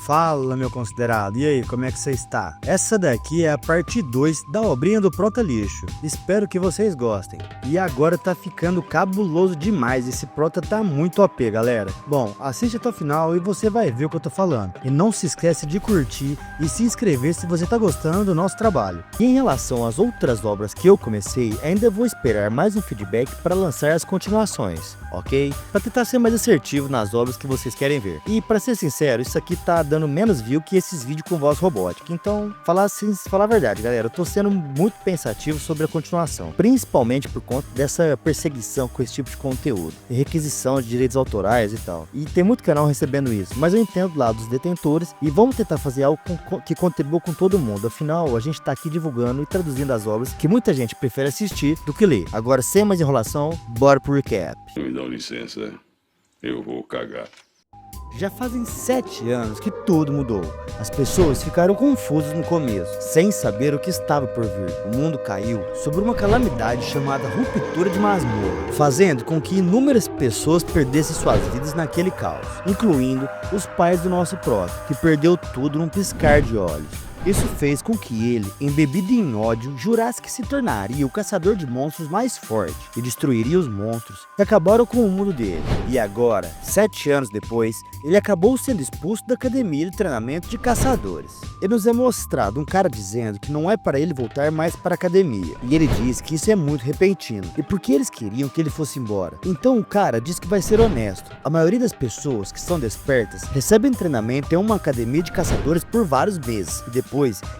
Fala, meu considerado, e aí, como é que você está? Essa daqui é a parte 2 da obrinha do Prota Lixo. Espero que vocês gostem. E agora tá ficando cabuloso demais, esse Prota tá muito OP, galera. Bom, assiste até o final e você vai ver o que eu tô falando. E não se esquece de curtir e se inscrever se você tá gostando do nosso trabalho. E em relação às outras obras que eu comecei, ainda vou esperar mais um feedback para lançar as continuações, ok? Para tentar ser mais assertivo nas obras que vocês querem ver. E para ser sincero, isso aqui tá dando menos view que esses vídeos com voz robótica. Então, falar a verdade, galera, eu tô sendo muito pensativo sobre a continuação, principalmente por conta dessa perseguição com esse tipo de conteúdo, e requisição de direitos autorais e tal. E tem muito canal recebendo isso, mas eu entendo lá dos detentores e vamos tentar fazer algo que contribua com todo mundo. Afinal, a gente tá aqui divulgando e traduzindo as obras que muita gente prefere assistir do que ler. Agora, sem mais enrolação, bora pro recap. Me dão licença, eu vou cagar. Já fazem 7 anos que tudo mudou. As pessoas ficaram confusas no começo, sem saber o que estava por vir. O mundo caiu sobre uma calamidade chamada ruptura de masmorra, fazendo com que inúmeras pessoas perdessem suas vidas naquele caos, incluindo os pais do nosso Prota, que perdeu tudo num piscar de olhos. Isso fez com que ele, embebido em ódio, jurasse que se tornaria o caçador de monstros mais forte e destruiria os monstros que acabaram com o mundo dele. E agora, 7 anos depois, ele acabou sendo expulso da academia de treinamento de caçadores. Ele nos é mostrado um cara dizendo que não é para ele voltar mais para a academia, e ele diz que isso é muito repentino, e porque eles queriam que ele fosse embora. Então o cara diz que vai ser honesto. A maioria das pessoas que são despertas recebem treinamento em uma academia de caçadores por vários meses, e depois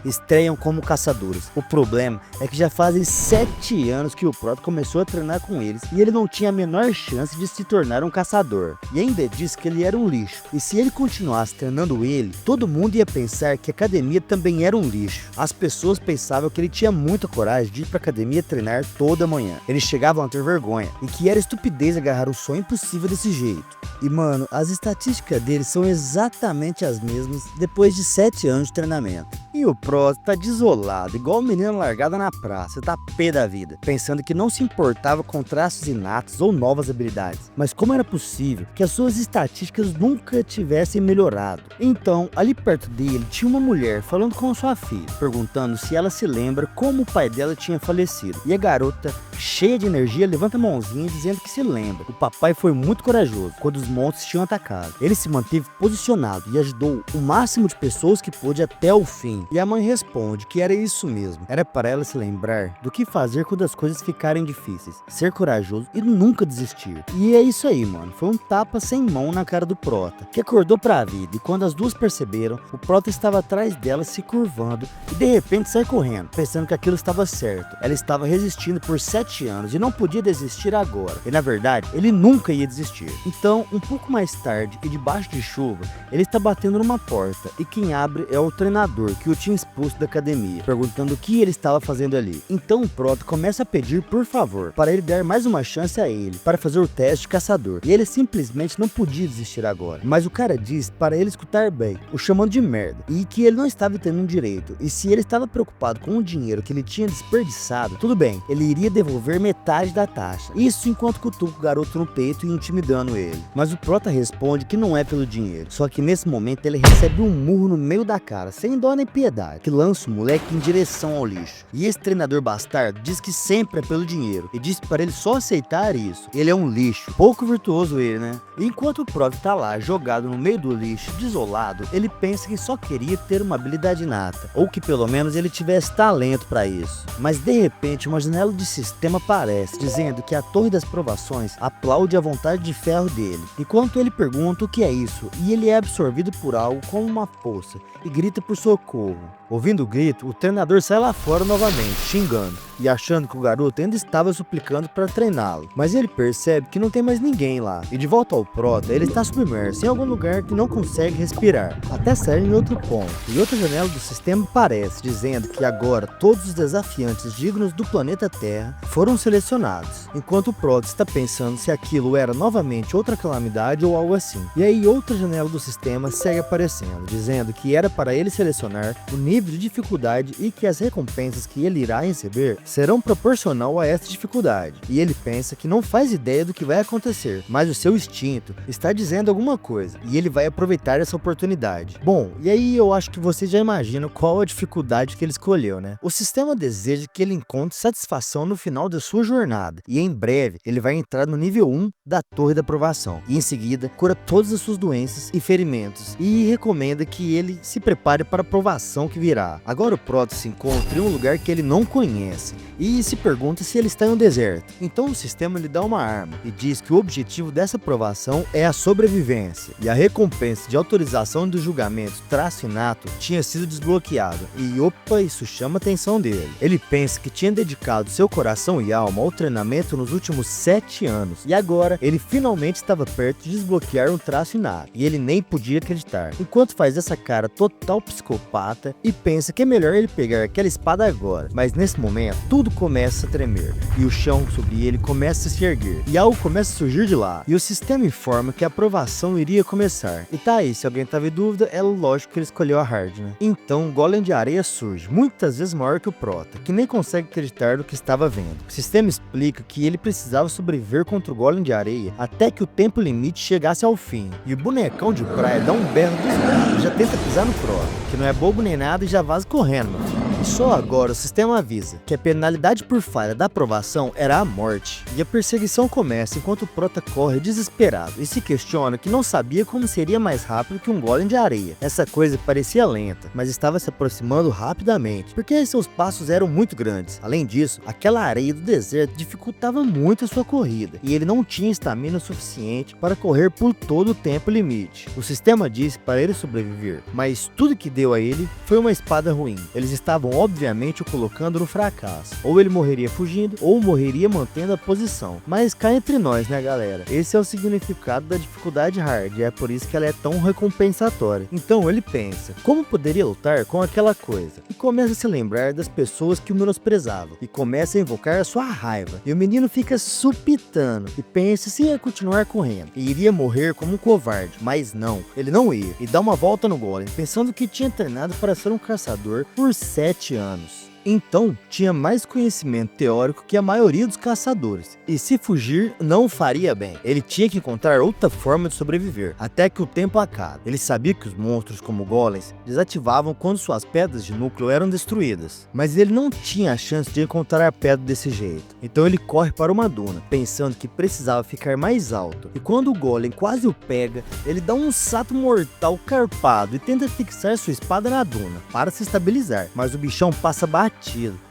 estreiam como caçadores. O problema é que já fazem 7 anos que o Prota começou a treinar com eles e ele não tinha a menor chance de se tornar um caçador. E ainda disse que ele era um lixo. E se ele continuasse treinando ele, todo mundo ia pensar que a academia também era um lixo. As pessoas pensavam que ele tinha muita coragem de ir pra academia treinar toda manhã. Eles chegavam a ter vergonha e que era estupidez agarrar um sonho impossível desse jeito. E mano, as estatísticas dele são exatamente as mesmas depois de 7 anos de treinamento. E o Prota tá desolado, igual menina largada na praça, tá pé da vida, pensando que não se importava com traços inatos ou novas habilidades. Mas como era possível que as suas estatísticas nunca tivessem melhorado? Então, ali perto dele tinha uma mulher falando com sua filha, perguntando se ela se lembra como o pai dela tinha falecido. E a garota, cheia de energia, levanta a mãozinha dizendo que se lembra. O papai foi muito corajoso quando os monstros tinham atacado. Ele se manteve posicionado e ajudou o máximo de pessoas que pôde até o fim. E a mãe responde que era isso mesmo. Era para ela se lembrar do que fazer quando as coisas ficarem difíceis. Ser corajoso e nunca desistir. E é isso aí, mano. Foi um tapa sem mão na cara do Prota, que acordou pra vida. E quando as duas perceberam, o Prota estava atrás dela se curvando e de repente sai correndo, pensando que aquilo estava certo. Ela estava resistindo por 7 anos e não podia desistir agora. E na verdade, ele nunca ia desistir. Então, um pouco mais tarde e debaixo de chuva, ele está batendo numa porta e quem abre é o treinador que o tinha expulso da academia, perguntando o que ele estava fazendo ali. Então o Prota começa a pedir por favor, para ele dar mais uma chance a ele, para fazer o teste de caçador. E ele simplesmente não podia desistir agora. Mas o cara diz para ele escutar bem, o chamando de merda, e que ele não estava entendendo direito. E se ele estava preocupado com o dinheiro que ele tinha desperdiçado, tudo bem, ele iria devolver metade da taxa. Isso enquanto cutuca o garoto no peito e intimidando ele. Mas o Prota responde que não é pelo dinheiro. Só que nesse momento ele recebe um murro no meio da cara, sem dó nem piedade, que lança o moleque em direção ao lixo. E esse treinador bastardo diz que sempre é pelo dinheiro e diz para ele só aceitar isso. Ele é um lixo, pouco virtuoso ele, né? E enquanto o Prota tá lá jogado no meio do lixo, desolado, ele pensa que só queria ter uma habilidade inata, ou que pelo menos ele tivesse talento para isso. Mas de repente uma janela de sistema aparece, dizendo que a Torre das Provações aplaude a vontade de ferro dele, enquanto ele pergunta o que é isso, e ele é absorvido por algo como uma força e grita por socorro. Ouvindo o grito, o treinador sai lá fora novamente, xingando, e achando que o garoto ainda estava suplicando para treiná-lo. Mas ele percebe que não tem mais ninguém lá, e de volta ao Prota, ele está submerso em algum lugar que não consegue respirar, até sair em outro ponto. E outra janela do sistema aparece, dizendo que agora todos os desafiantes dignos do planeta Terra foram selecionados, enquanto o Prota está pensando se aquilo era novamente outra calamidade ou algo assim. E aí outra janela do sistema segue aparecendo, dizendo que era para ele selecionar o nível nível de dificuldade e que as recompensas que ele irá receber serão proporcional a essa dificuldade. E ele pensa que não faz ideia do que vai acontecer, mas o seu instinto está dizendo alguma coisa e ele vai aproveitar essa oportunidade. Bom, e aí eu acho que você já imagina qual a dificuldade que ele escolheu, né? O sistema deseja que ele encontre satisfação no final da sua jornada e em breve ele vai entrar no nível 1 da Torre da Aprovação e em seguida cura todas as suas doenças e ferimentos e recomenda que ele se prepare para a provação que virá. Agora o Proto se encontra em um lugar que ele não conhece e se pergunta se ele está em um deserto. Então o sistema lhe dá uma arma e diz que o objetivo dessa provação é a sobrevivência e a recompensa de autorização do julgamento traço inato tinha sido desbloqueada e opa, isso chama a atenção dele. Ele pensa que tinha dedicado seu coração e alma ao treinamento nos últimos 7 anos e agora ele finalmente estava perto de desbloquear um traço inato e ele nem podia acreditar. Enquanto faz essa cara total psicopata e pensa que é melhor ele pegar aquela espada agora, mas nesse momento tudo começa a tremer e o chão sobre ele começa a se erguer e algo começa a surgir de lá e o sistema informa que a aprovação iria começar. E tá aí, se alguém tava em dúvida, é lógico que ele escolheu a hard, né? Então o Golem de Areia surge, muitas vezes maior que o Prota, que nem consegue acreditar no que estava vendo. O sistema explica que ele precisava sobreviver contra o Golem de Areia até que o tempo limite chegasse ao fim. E o bonecão de praia dá um berro dos braços e já tenta pisar no Prota, que não é bobo nem nada e já vaza correndo, meu filho. E só agora o sistema avisa que a penalidade por falha da aprovação era a morte. E a perseguição começa enquanto o Prota corre desesperado e se questiona que não sabia como seria mais rápido que um Golem de Areia. Essa coisa parecia lenta, mas estava se aproximando rapidamente, porque seus passos eram muito grandes. Além disso, aquela areia do deserto dificultava muito a sua corrida, e ele não tinha estamina suficiente para correr por todo o tempo limite. O sistema disse para ele sobreviver, mas tudo que deu a ele foi uma espada ruim. Eles estavam obviamente o colocando no fracasso. Ou ele morreria fugindo, ou morreria mantendo a posição. Mas cá entre nós, né, galera? Esse é o significado da dificuldade hard, e é por isso que ela é tão recompensatória. Então ele pensa, como poderia lutar com aquela coisa? E começa a se lembrar das pessoas que o menosprezavam, e começa a invocar a sua raiva. E o menino fica supitando, e pensa se ia continuar correndo, e iria morrer como um covarde. Mas não, ele não ia, e dá uma volta no Golem, pensando que tinha treinado para ser um caçador por 7 anos. Então, tinha mais conhecimento teórico que a maioria dos caçadores, e se fugir não faria bem. Ele tinha que encontrar outra forma de sobreviver, até que o tempo acabe. Ele sabia que os monstros como golems desativavam quando suas pedras de núcleo eram destruídas, mas ele não tinha a chance de encontrar a pedra desse jeito. Então ele corre para uma duna, pensando que precisava ficar mais alto, e quando o golem quase o pega, ele dá um salto mortal carpado e tenta fixar sua espada na duna, para se estabilizar, mas o bichão passa batido,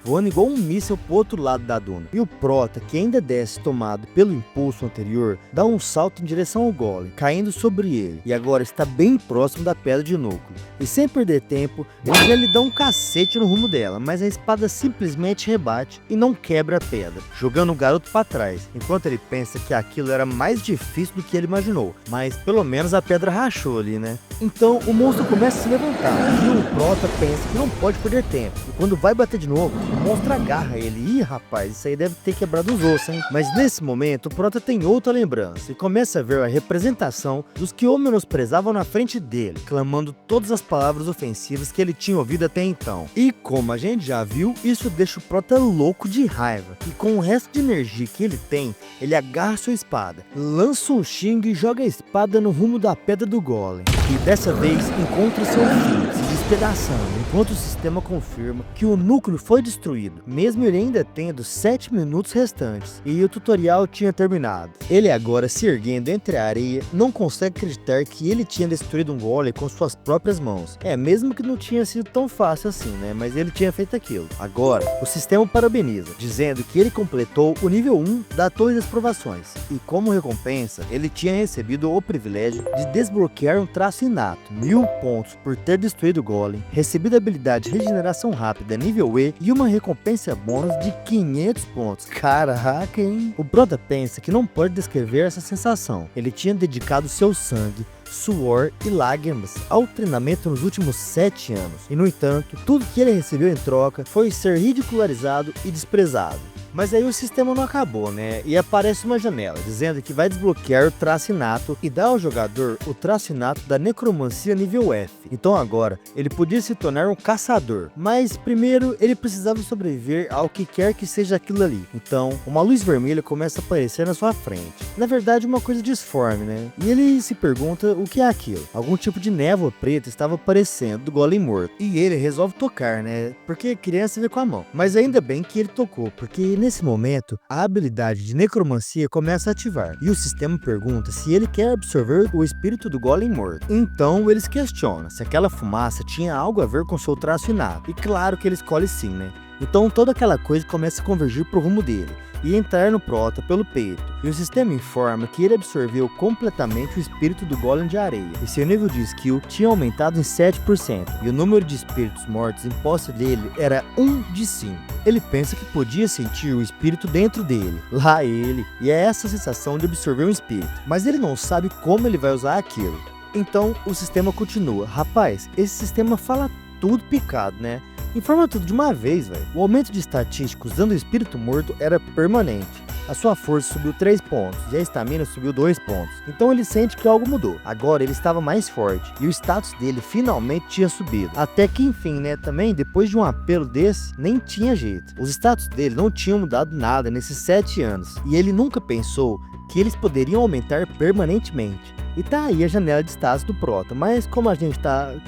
voando igual um míssil pro outro lado da duna. E o Prota, que ainda desce tomado pelo impulso anterior, dá um salto em direção ao golem, caindo sobre ele, e agora está bem próximo da pedra de núcleo. E sem perder tempo, ele já lhe dá um cacete no rumo dela, mas a espada simplesmente rebate e não quebra a pedra, jogando o garoto para trás, enquanto ele pensa que aquilo era mais difícil do que ele imaginou, mas pelo menos a pedra rachou ali, né? Então o monstro começa a se levantar, e o Prota pensa que não pode perder tempo, e quando vai bater de novo, o monstro agarra ele. Ih, rapaz, isso aí deve ter quebrado os ossos, hein? Mas nesse momento, o Prota tem outra lembrança e começa a ver a representação dos que o menosprezavam na frente dele, clamando todas as palavras ofensivas que ele tinha ouvido até então. E como a gente já viu, isso deixa o Prota louco de raiva, e com o resto de energia que ele tem, ele agarra sua espada, lança um xingue e joga a espada no rumo da pedra do golem, e dessa vez encontra seu fim, se despedaçando, enquanto o sistema confirma que o núcleo foi destruído, mesmo ele ainda tendo 7 minutos restantes, e o tutorial tinha terminado. Ele agora se erguendo entre a areia, não consegue acreditar que ele tinha destruído um golem com suas próprias mãos. Mesmo que não tinha sido tão fácil assim, né, mas ele tinha feito aquilo. Agora, o sistema o parabeniza, dizendo que ele completou o nível 1 da Torre das Provações, e como recompensa, ele tinha recebido o privilégio de desbloquear um traço inato, 1000 pontos por ter destruído o golem, recebido a habilidade Regeneração Rápida nível E e uma recompensa bônus de 500 pontos. Caraca, hein? O Prota pensa que não pode descrever essa sensação. Ele tinha dedicado seu sangue, suor e lágrimas ao treinamento nos últimos 7 anos. E no entanto, tudo que ele recebeu em troca foi ser ridicularizado e desprezado. Mas aí o sistema não acabou, né? E aparece uma janela dizendo que vai desbloquear o traço inato e dar ao jogador o traço inato da necromancia nível F. Então agora ele podia se tornar um caçador, mas primeiro ele precisava sobreviver ao que quer que seja aquilo ali. Então uma luz vermelha começa a aparecer na sua frente. Na verdade uma coisa disforme, né? E ele se pergunta o que é aquilo. Algum tipo de névoa preta estava aparecendo do golem morto. E ele resolve tocar, né? Porque criança vê com a mão. Mas ainda bem que ele tocou, porque nesse momento a habilidade de necromancia começa a ativar. E o sistema pergunta se ele quer absorver o espírito do golem morto. Então eles questionam se aquela fumaça tinha algo a ver com seu traço inato. E claro que ele escolhe sim, né? Então toda aquela coisa começa a convergir pro rumo dele e entrar no Prota pelo peito. E o sistema informa que ele absorveu completamente o espírito do golem de areia. E seu nível de skill tinha aumentado em 7%. E o número de espíritos mortos em posse dele era 1 de 5. Ele pensa que podia sentir o espírito dentro dele, lá ele. E é essa sensação de absorver um espírito. Mas ele não sabe como ele vai usar aquilo. Então o sistema continua. Rapaz, esse sistema fala tudo picado, né? Informa tudo de uma vez, velho. O aumento de estatística usando o espírito morto era permanente. A sua força subiu 3 pontos e a estamina subiu 2 pontos. Então ele sente que algo mudou. Agora ele estava mais forte e o status dele finalmente tinha subido. Até que enfim, né, também depois de um apelo desse, nem tinha jeito. Os status dele não tinham mudado nada nesses 7 anos. E ele nunca pensou que eles poderiam aumentar permanentemente. E tá aí a janela de status do Prota, mas como a gente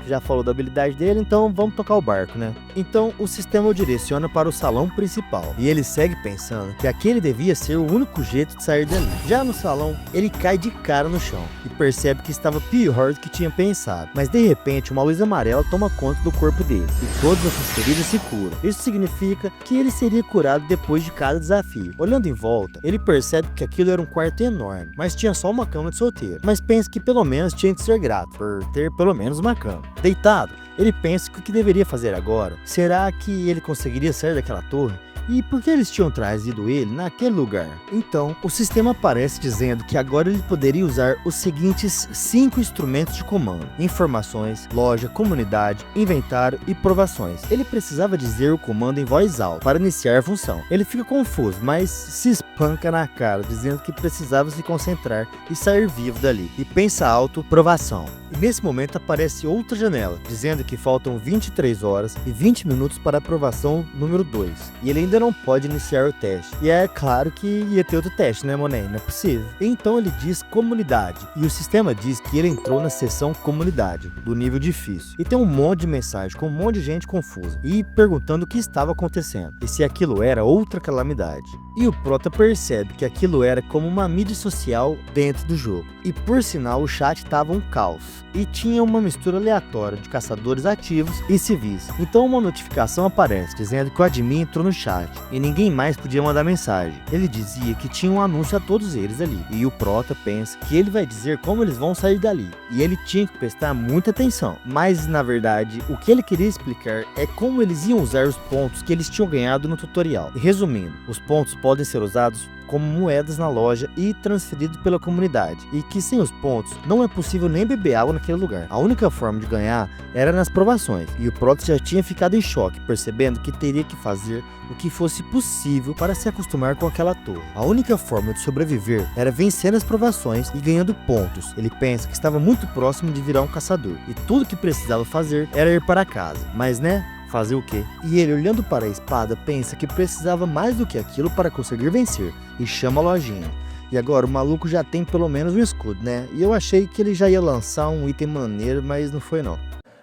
já falou da habilidade dele, então vamos tocar o barco, né? Então o sistema o direciona para o salão principal, e ele segue pensando que aquele devia ser o único jeito de sair dali. Já no salão, ele cai de cara no chão, e percebe que estava pior do que tinha pensado, mas de repente uma luz amarela toma conta do corpo dele, e todas as suas feridas se curam. Isso significa que ele seria curado depois de cada desafio. Olhando em volta, ele percebe que aquilo era um quarto enorme, mas tinha só uma cama de solteiro, mas pensa que pelo menos tinha que ser grato por ter pelo menos uma cama. Deitado, ele pensa que o que deveria fazer agora, será que ele conseguiria sair daquela torre? E por que eles tinham trazido ele naquele lugar? Então, o sistema aparece dizendo que agora ele poderia usar os seguintes 5 instrumentos de comando: informações, loja, comunidade, inventário e provações. Ele precisava dizer o comando em voz alta para iniciar a função. Ele fica confuso, mas se espanca na cara, dizendo que precisava se concentrar e sair vivo dali. E pensa alto, provação. E nesse momento aparece outra janela, dizendo que faltam 23 horas e 20 minutos para a aprovação número 2. E ele ainda não pode iniciar o teste. E é claro que ia ter outro teste, né, Monet? Não é possível. Então ele diz comunidade. E o sistema diz que ele entrou na seção comunidade, do nível difícil. E tem um monte de mensagem com um monte de gente confusa. E perguntando o que estava acontecendo. E se aquilo era outra calamidade. E o Prota percebe que aquilo era como uma mídia social dentro do jogo. E por sinal o chat estava um caos. E tinha uma mistura aleatória de caçadores ativos e civis. Então uma notificação aparece dizendo que o admin entrou no chat e ninguém mais podia mandar mensagem. Ele dizia que tinha um anúncio a todos eles ali. E o Prota pensa que ele vai dizer como eles vão sair dali. E ele tinha que prestar muita atenção. Mas na verdade o que ele queria explicar é como eles iam usar os pontos que eles tinham ganhado no tutorial. E resumindo, os pontos podem ser usados como moedas na loja e transferidos pela comunidade, e que sem os pontos não é possível nem beber água naquele lugar. A única forma de ganhar era nas provações, e o Prota já tinha ficado em choque, percebendo que teria que fazer o que fosse possível para se acostumar com aquela torre. A única forma de sobreviver era vencendo as provações e ganhando pontos. Ele pensa que estava muito próximo de virar um caçador, e tudo que precisava fazer era ir para casa, mas né? Fazer o quê? E ele, olhando para a espada, pensa que precisava mais do que aquilo para conseguir vencer, e chama a lojinha. E agora o maluco já tem pelo menos um escudo, né? E eu achei que ele já ia lançar um item maneiro, mas não foi não.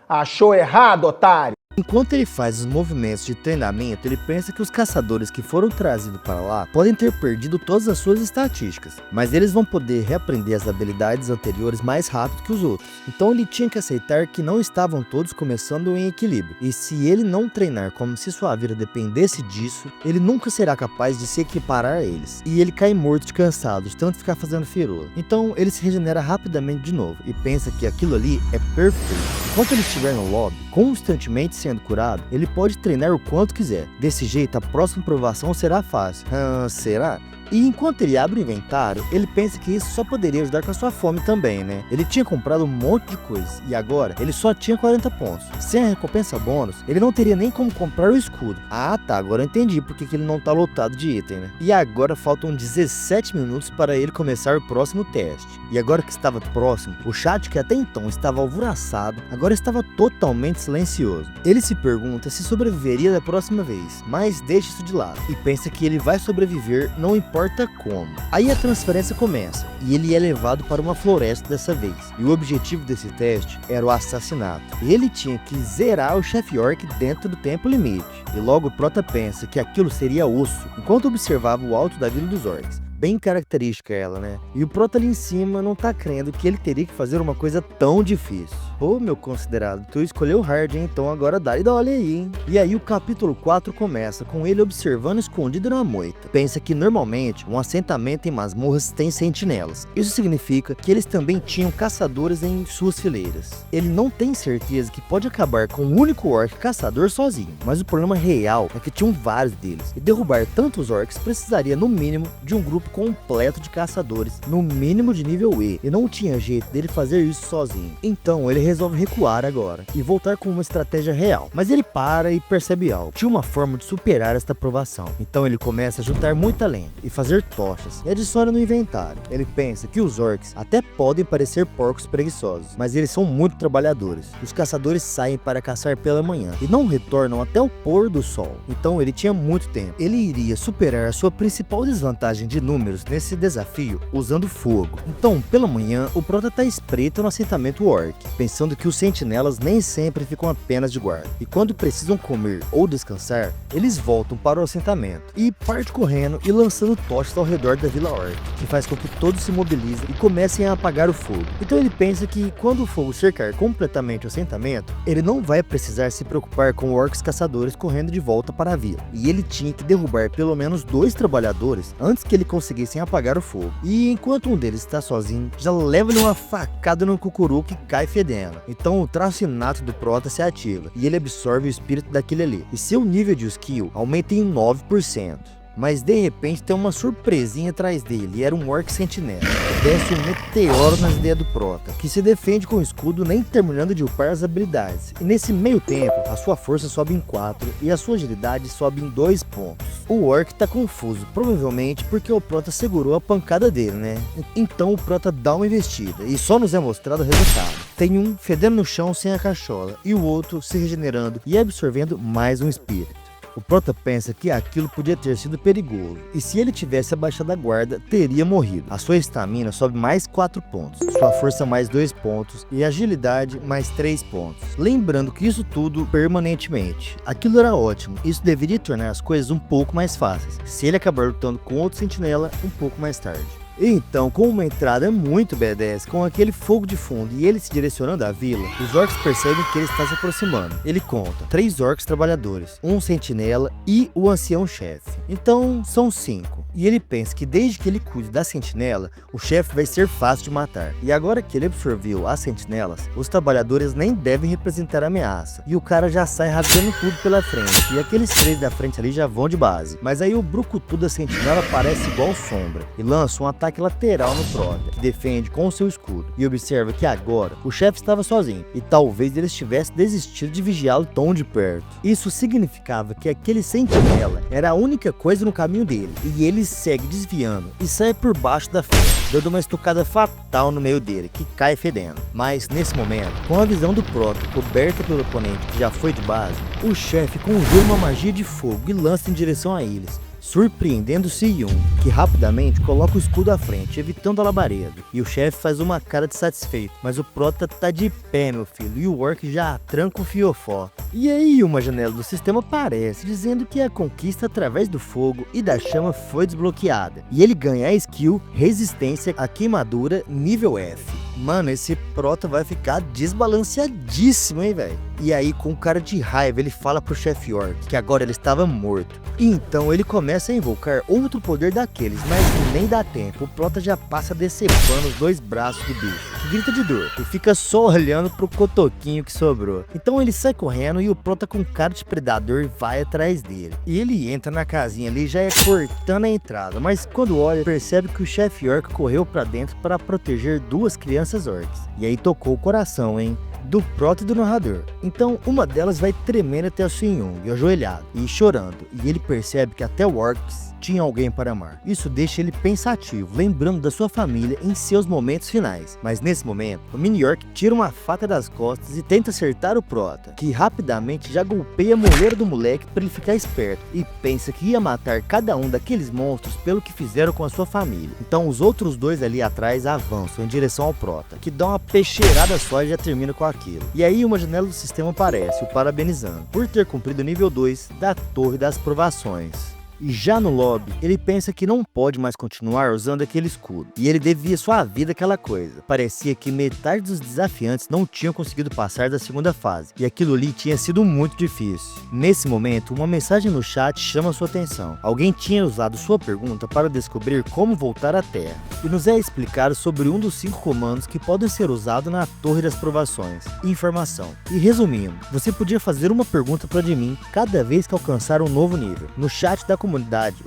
Achou errado, otário! Enquanto ele faz os movimentos de treinamento, ele pensa que os caçadores que foram trazidos para lá podem ter perdido todas as suas estatísticas, mas eles vão poder reaprender as habilidades anteriores mais rápido que os outros. Então ele tinha que aceitar que não estavam todos começando em equilíbrio, e se ele não treinar como se sua vida dependesse disso, ele nunca será capaz de se equiparar a eles. E ele cai morto de cansado de tanto ficar fazendo firula. Então ele se regenera rapidamente de novo e pensa que aquilo ali é perfeito. Enquanto ele estiver no lobby, constantemente sendo curado, ele pode treinar o quanto quiser. Desse jeito, a próxima provação será fácil. Será? E enquanto ele abre o inventário, ele pensa que isso só poderia ajudar com a sua fome também, né? Ele tinha comprado um monte de coisa e agora ele só tinha 40 pontos. Sem a recompensa bônus, ele não teria nem como comprar o escudo. Ah tá, agora eu entendi porque que ele não tá lotado de item, né? E agora faltam 17 minutos para ele começar o próximo teste. E agora que estava próximo, o chat que até então estava alvoroçado, agora estava totalmente silencioso. Ele se pergunta se sobreviveria da próxima vez, mas deixa isso de lado e pensa que ele vai sobreviver, não importa como. Aí a transferência começa e ele é levado para uma floresta dessa vez. E o objetivo desse teste era o assassinato. Ele tinha que zerar o chefe orc dentro do tempo limite. E logo o prota pensa que aquilo seria osso, enquanto observava o alto da Vila dos Orcs. Bem característica ela, né? E o prota ali em cima não tá crendo que ele teria que fazer uma coisa tão difícil. Ô meu considerado, tu escolheu hard, hein? Então agora dá e dá olha aí, hein? E aí o capítulo 4 começa com ele observando escondido na moita. Pensa que normalmente um assentamento em masmorras tem sentinelas. Isso significa que eles também tinham caçadores em suas fileiras. Ele não tem certeza que pode acabar com um único orc caçador sozinho, mas o problema real é que tinham vários deles. E derrubar tantos orcs precisaria no mínimo de um grupo completo de caçadores, no mínimo de nível E, e não tinha jeito dele fazer isso sozinho. Então ele resolve recuar agora e voltar com uma estratégia real. Mas ele para e percebe algo. Tinha uma forma de superar esta provação. Então ele começa a juntar muita lenha e fazer tochas e adiciona no inventário. Ele pensa que os orcs até podem parecer porcos preguiçosos, mas eles são muito trabalhadores. Os caçadores saem para caçar pela manhã e não retornam até o pôr do sol. Então ele tinha muito tempo. Ele iria superar a sua principal desvantagem de número nesse desafio usando fogo. Então, pela manhã, o prota tá espreito no assentamento orc, pensando que os sentinelas nem sempre ficam apenas de guarda. E quando precisam comer ou descansar, eles voltam para o assentamento e parte correndo e lançando tochas ao redor da vila orc, que faz com que todos se mobilizem e comecem a apagar o fogo. Então ele pensa que quando o fogo cercar completamente o assentamento, ele não vai precisar se preocupar com orcs caçadores correndo de volta para a vila. E ele tinha que derrubar pelo menos 2 trabalhadores antes que ele conseguissem apagar o fogo. E enquanto um deles está sozinho, já leva-lhe uma facada no cucuru que cai fedendo. Então o traço inato do prota se ativa e ele absorve o espírito daquele ali. E seu nível de skill aumenta em 9%. Mas de repente tem uma surpresinha atrás dele, e era um orc sentinela. Desce um meteoro nas ideias do prota, que se defende com o escudo nem terminando de upar as habilidades. E nesse meio tempo, a sua força sobe em 4 e a sua agilidade sobe em 2 pontos. O orc tá confuso, provavelmente porque o prota segurou a pancada dele, né? Então o prota dá uma investida e só nos é mostrado o resultado. Tem um fedendo no chão sem a cachola e o outro se regenerando e absorvendo mais um espírito. O prota pensa que aquilo podia ter sido perigoso, e se ele tivesse abaixado a guarda, teria morrido. A sua estamina sobe mais 4 pontos, sua força mais 2 pontos e agilidade mais 3 pontos. Lembrando que isso tudo permanentemente. Aquilo era ótimo, isso deveria tornar as coisas um pouco mais fáceis, se ele acabar lutando com outro sentinela um pouco mais tarde. Então, com uma entrada muito badass, com aquele fogo de fundo e ele se direcionando à vila, os orcs percebem que ele está se aproximando. Ele conta 3 orcs trabalhadores, um sentinela e o ancião chefe. Então, são 5. E ele pensa que desde que ele cuide da sentinela, o chefe vai ser fácil de matar. E agora que ele absorveu as sentinelas, os trabalhadores nem devem representar ameaça. E o cara já sai rasgando tudo pela frente, e aqueles 3 da frente ali já vão de base. Mas aí o brucutu da sentinela aparece igual sombra, e lança um ataque lateral no prota, que defende com o seu escudo. E observa que agora o chefe estava sozinho, e talvez ele estivesse desistido de vigiá-lo tão de perto. Isso significava que aquele sentinela era a única coisa no caminho dele, e ele segue desviando e sai por baixo da frente, dando uma estocada fatal no meio dele, que cai fedendo. Mas nesse momento, com a visão do prota coberta pelo oponente que já foi de base, o chefe conjura uma magia de fogo e lança em direção a eles, surpreendendo Siyun, que rapidamente coloca o escudo à frente, evitando a labareda. E o chefe faz uma cara de satisfeito, mas o prota tá de pé, meu filho, e o orc já tranca o fiofó. E aí uma janela do sistema aparece, dizendo que a conquista através do fogo e da chama foi desbloqueada, e ele ganha a skill Resistência à Queimadura nível F. Mano, esse prota vai ficar desbalanceadíssimo, hein, velho? E aí, com cara de raiva, ele fala pro chefe orc que agora ele estava morto. E então ele começa a invocar outro poder daqueles, mas nem dá tempo. O Prota já passa decepando os 2 braços do bicho, que grita de dor e fica só olhando pro cotoquinho que sobrou. Então ele sai correndo e o Prota, com cara de predador, vai atrás dele. E ele entra na casinha ali, já é cortando a entrada, mas quando olha, percebe que o chefe orc correu pra dentro para proteger 2 crianças orcs. E aí tocou o coração, hein? Do Prota e do narrador. Então uma delas vai tremendo até o Sun-Yung, ajoelhado e chorando, e ele percebe que até o Orcs tinha alguém para amar. Isso deixa ele pensativo, lembrando da sua família em seus momentos finais. Mas nesse momento, o Mini-Orc tira uma faca das costas e tenta acertar o Prota, que rapidamente já golpeia a moleira do moleque para ele ficar esperto, e pensa que ia matar cada um daqueles monstros pelo que fizeram com a sua família. Então os outros 2 ali atrás avançam em direção ao Prota, que dá uma peixeirada só e já termina com aquilo. E aí uma janela do sistema aparece, o parabenizando por ter cumprido o nível 2 da Torre das Provações. E já no lobby, ele pensa que não pode mais continuar usando aquele escudo, e ele devia sua vida àquela coisa. Parecia que metade dos desafiantes não tinham conseguido passar da segunda fase, e aquilo ali tinha sido muito difícil. Nesse momento, uma mensagem no chat chama sua atenção. Alguém tinha usado sua pergunta para descobrir como voltar à Terra, e nos é explicado sobre um dos 5 comandos que podem ser usados na Torre das Provações. Informação. E resumindo, você podia fazer uma pergunta para admin cada vez que alcançar um novo nível. No chat da comunidade,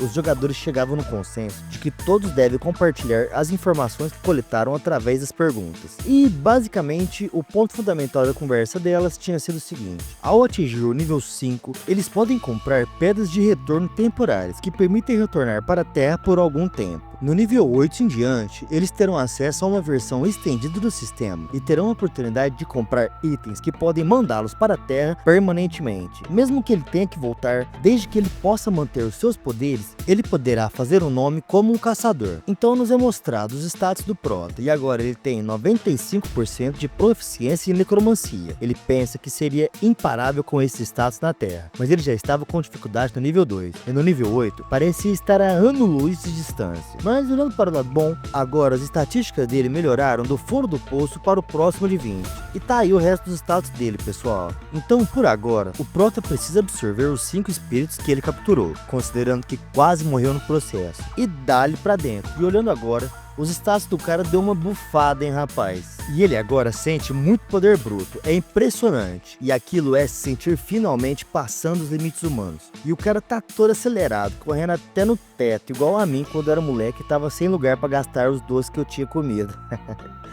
os jogadores chegavam no consenso de que todos devem compartilhar as informações que coletaram através das perguntas. E basicamente o ponto fundamental da conversa delas tinha sido o seguinte: ao atingir o nível 5, eles podem comprar pedras de retorno temporárias que permitem retornar para a Terra por algum tempo. No nível 8 em diante, eles terão acesso a uma versão estendida do sistema e terão a oportunidade de comprar itens que podem mandá-los para a Terra permanentemente. Mesmo que ele tenha que voltar, desde que ele possa manter os seus poderes, ele poderá fazer um nome como um caçador. Então nos é mostrado os status do Prota, e agora ele tem 95% de proficiência em necromancia. Ele pensa que seria imparável com esse status na Terra, mas ele já estava com dificuldade no nível 2, e no nível 8 parecia estar a ano-luz de distância. Mas olhando para o lado bom, agora as estatísticas dele melhoraram do fundo do poço para o próximo de 20. E tá aí o resto dos status dele, pessoal. Então por agora, o Prota precisa absorver os 5 espíritos que ele capturou, considerando que quase morreu no processo, e dá-lhe pra dentro. E olhando agora, os status do cara deu uma bufada, hein, rapaz. E ele agora sente muito poder bruto, é impressionante. E aquilo é se sentir finalmente passando os limites humanos. E o cara tá todo acelerado, correndo até no teto, igual a mim quando era moleque e tava sem lugar pra gastar os doces que eu tinha comido.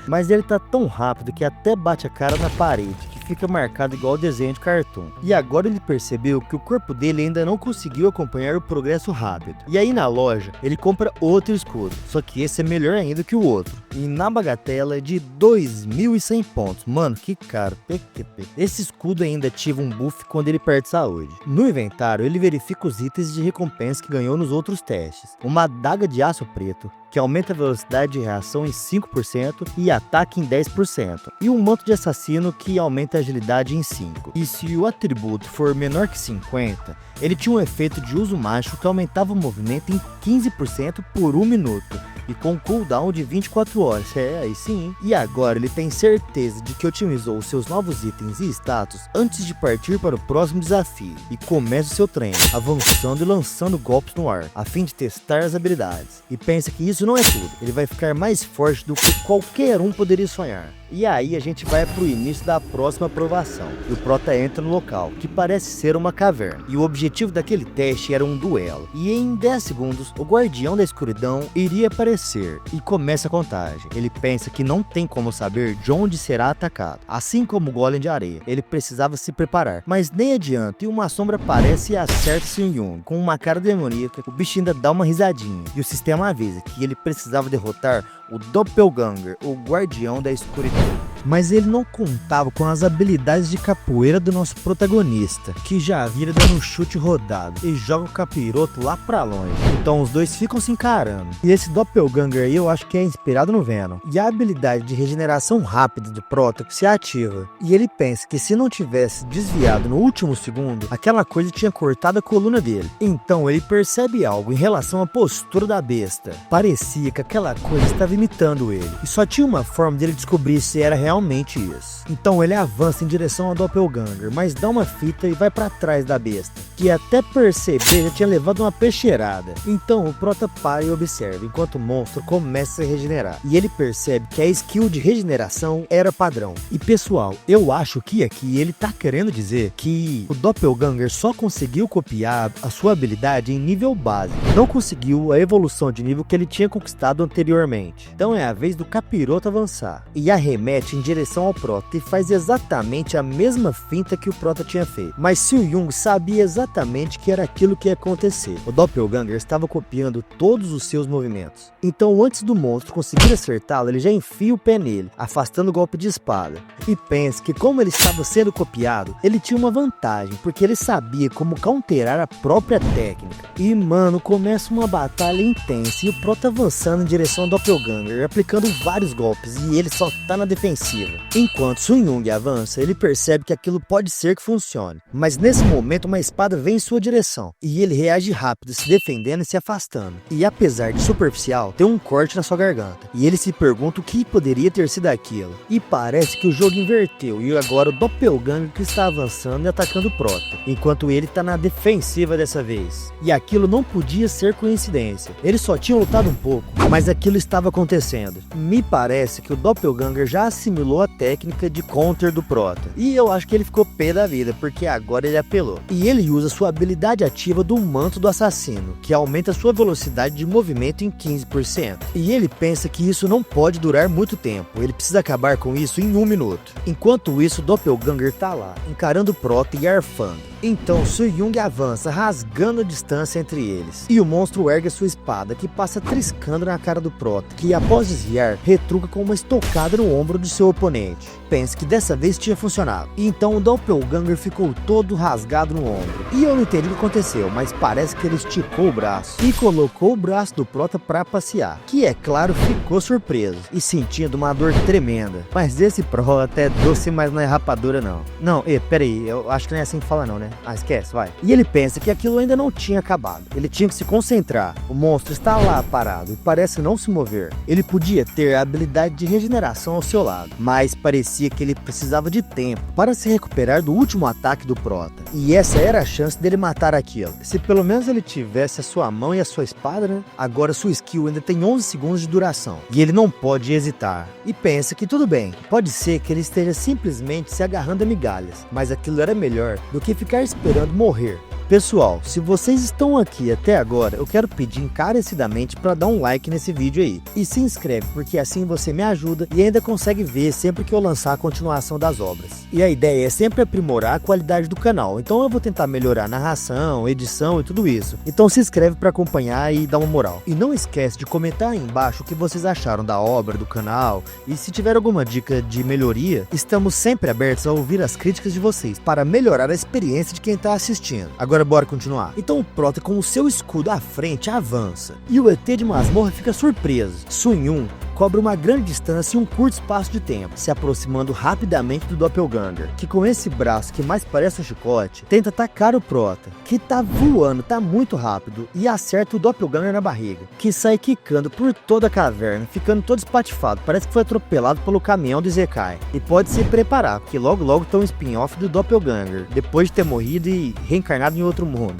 Mas ele tá tão rápido que até bate a cara na parede, que fica marcado igual desenho de cartoon. E agora ele percebeu que o corpo dele ainda não conseguiu acompanhar o progresso rápido. E aí na loja, ele compra outro escudo, só que esse é melhor ainda que o outro, e na bagatela de 2.100 pontos. Mano, que caro, PQP. Esse escudo ainda ativa um buff quando ele perde saúde. No inventário, ele verifica os itens de recompensa que ganhou nos outros testes. Uma adaga de aço preto, que aumenta a velocidade de reação em 5% e ataque em 10%, e um manto de assassino que aumenta a agilidade em 5%. E se o atributo for menor que 50, ele tinha um efeito de uso mágico que aumentava o movimento em 15% por 1 minuto, e com cooldown de 24 horas, aí sim. E agora ele tem certeza de que otimizou os seus novos itens e status antes de partir para o próximo desafio, e começa o seu treino, avançando e lançando golpes no ar, a fim de testar as habilidades. E pensa que isso não é tudo, ele vai ficar mais forte do que qualquer um poderia sonhar. E aí a gente vai pro início da próxima provação, e o Prota entra no local, que parece ser uma caverna, e o objetivo daquele teste era um duelo. E em 10 segundos, o Guardião da Escuridão iria aparecer, e começa a contagem. Ele pensa que não tem como saber de onde será atacado, assim como o Golem de Areia, ele precisava se preparar. Mas nem adianta, e uma sombra aparece e acerta Sun-Yung. Com uma cara demoníaca, o bicho ainda dá uma risadinha, e o sistema avisa que ele precisava derrotar o Doppelganger, o Guardião da Escuridão. Mas ele não contava com as habilidades de capoeira do nosso protagonista, que já vira dando um chute rodado e joga o capiroto lá pra longe. Então os dois ficam se encarando. E esse Doppelganger aí eu acho que é inspirado no Venom. E a habilidade de regeneração rápida do Prota se ativa. E ele pensa que se não tivesse desviado no último segundo, aquela coisa tinha cortado a coluna dele. Então ele percebe algo em relação à postura da besta. Parecia que aquela coisa estava imitando ele. E só tinha uma forma dele descobrir se era realmente realmente isso. Então ele avança em direção ao Doppelganger, mas dá uma fita e vai pra trás da besta, que até perceber já tinha levado uma peixeirada. Então o Prota para e observa, enquanto o monstro começa a se regenerar. E ele percebe que a skill de regeneração era padrão. E pessoal, eu acho que aqui ele tá querendo dizer que o Doppelganger só conseguiu copiar a sua habilidade em nível base, não conseguiu a evolução de nível que ele tinha conquistado anteriormente. Então é a vez do Capiroto avançar e arremete em direção ao Prota e faz exatamente a mesma finta que o Prota tinha feito. Mas Su Yung sabia exatamente que era aquilo que ia acontecer. O Doppelganger estava copiando todos os seus movimentos. Então antes do monstro conseguir acertá-lo, ele já enfia o pé nele, afastando o golpe de espada. E pensa que como ele estava sendo copiado, ele tinha uma vantagem, porque ele sabia como counterar a própria técnica. E mano, começa uma batalha intensa e o Prota avançando em direção ao Doppelganger, aplicando vários golpes e ele só tá na defensiva. Enquanto Su Yung avança, ele percebe que aquilo pode ser que funcione. Mas nesse momento uma espada vem em sua direção e ele reage rápido, se defendendo e se afastando. E apesar de superficial, tem um corte na sua garganta. E ele se pergunta o que poderia ter sido aquilo. E parece que o jogo inverteu e agora o Doppelganger que está avançando e atacando o Prota, enquanto ele tá na defensiva dessa vez. E aquilo não podia ser coincidência. Eles só tinham lutado um pouco, mas aquilo estava acontecendo. Me parece que o Doppelganger já assimilou a técnica de counter do Prota. E eu acho que ele ficou pé da vida, porque agora ele apelou. E ele usa sua habilidade ativa do Manto do Assassino, que aumenta sua velocidade de movimento em 15%. E ele pensa que isso não pode durar muito tempo, ele precisa acabar com isso em 1 minuto. Enquanto isso, o Doppelganger tá lá, encarando o Prota e arfando. Então Su Yung avança, rasgando a distância entre eles. E o monstro ergue sua espada, que passa triscando na cara do Prota, que após desviar, retruca com uma estocada no ombro de seu oponente. Pensa que dessa vez tinha funcionado. E então o Doppelganger ficou todo rasgado no ombro. E eu não entendi o que aconteceu, mas parece que ele esticou o braço e colocou o braço do Prota pra passear, que é claro ficou surpreso e sentindo uma dor tremenda. Mas esse Prota é doce, mas não é rapadura não. Não, peraí, eu acho que não é assim que fala não, né? Ah, esquece, vai. E ele pensa que aquilo ainda não tinha acabado. Ele tinha que se concentrar. O monstro está lá parado e parece não se mover. Ele podia ter a habilidade de regeneração ao seu lado, mas parecia que ele precisava de tempo para se recuperar do último ataque do Prota. E essa era a chance dele matar aquilo. Se pelo menos ele tivesse a sua mão e a sua espada, né? Agora sua skill ainda tem 11 segundos de duração. E ele não pode hesitar. E pensa que tudo bem. Pode ser que ele esteja simplesmente se agarrando a migalhas. Mas aquilo era melhor do que ficar esperando morrer. Pessoal, se vocês estão aqui até agora, eu quero pedir encarecidamente para dar um like nesse vídeo aí. E se inscreve, porque assim você me ajuda e ainda consegue ver sempre que eu lançar a continuação das obras. E a ideia é sempre aprimorar a qualidade do canal, então eu vou tentar melhorar a narração, edição e tudo isso. Então se inscreve para acompanhar e dar uma moral. E não esquece de comentar aí embaixo o que vocês acharam da obra, do canal. E se tiver alguma dica de melhoria, estamos sempre abertos a ouvir as críticas de vocês, para melhorar a experiência de quem está assistindo. Agora bora continuar. Então o Prota com o seu escudo à frente avança. E o ET de masmorra fica surpreso. Su Yung cobre uma grande distância em um curto espaço de tempo, se aproximando rapidamente do Doppelganger, que com esse braço que mais parece um chicote, tenta atacar o Prota, que tá voando, tá muito rápido, e acerta o Doppelganger na barriga, que sai quicando por toda a caverna, ficando todo espatifado, parece que foi atropelado pelo caminhão do Isekai. E pode se preparar, porque logo logo tem um spin-off do Doppelganger, depois de ter morrido e reencarnado em outro mundo.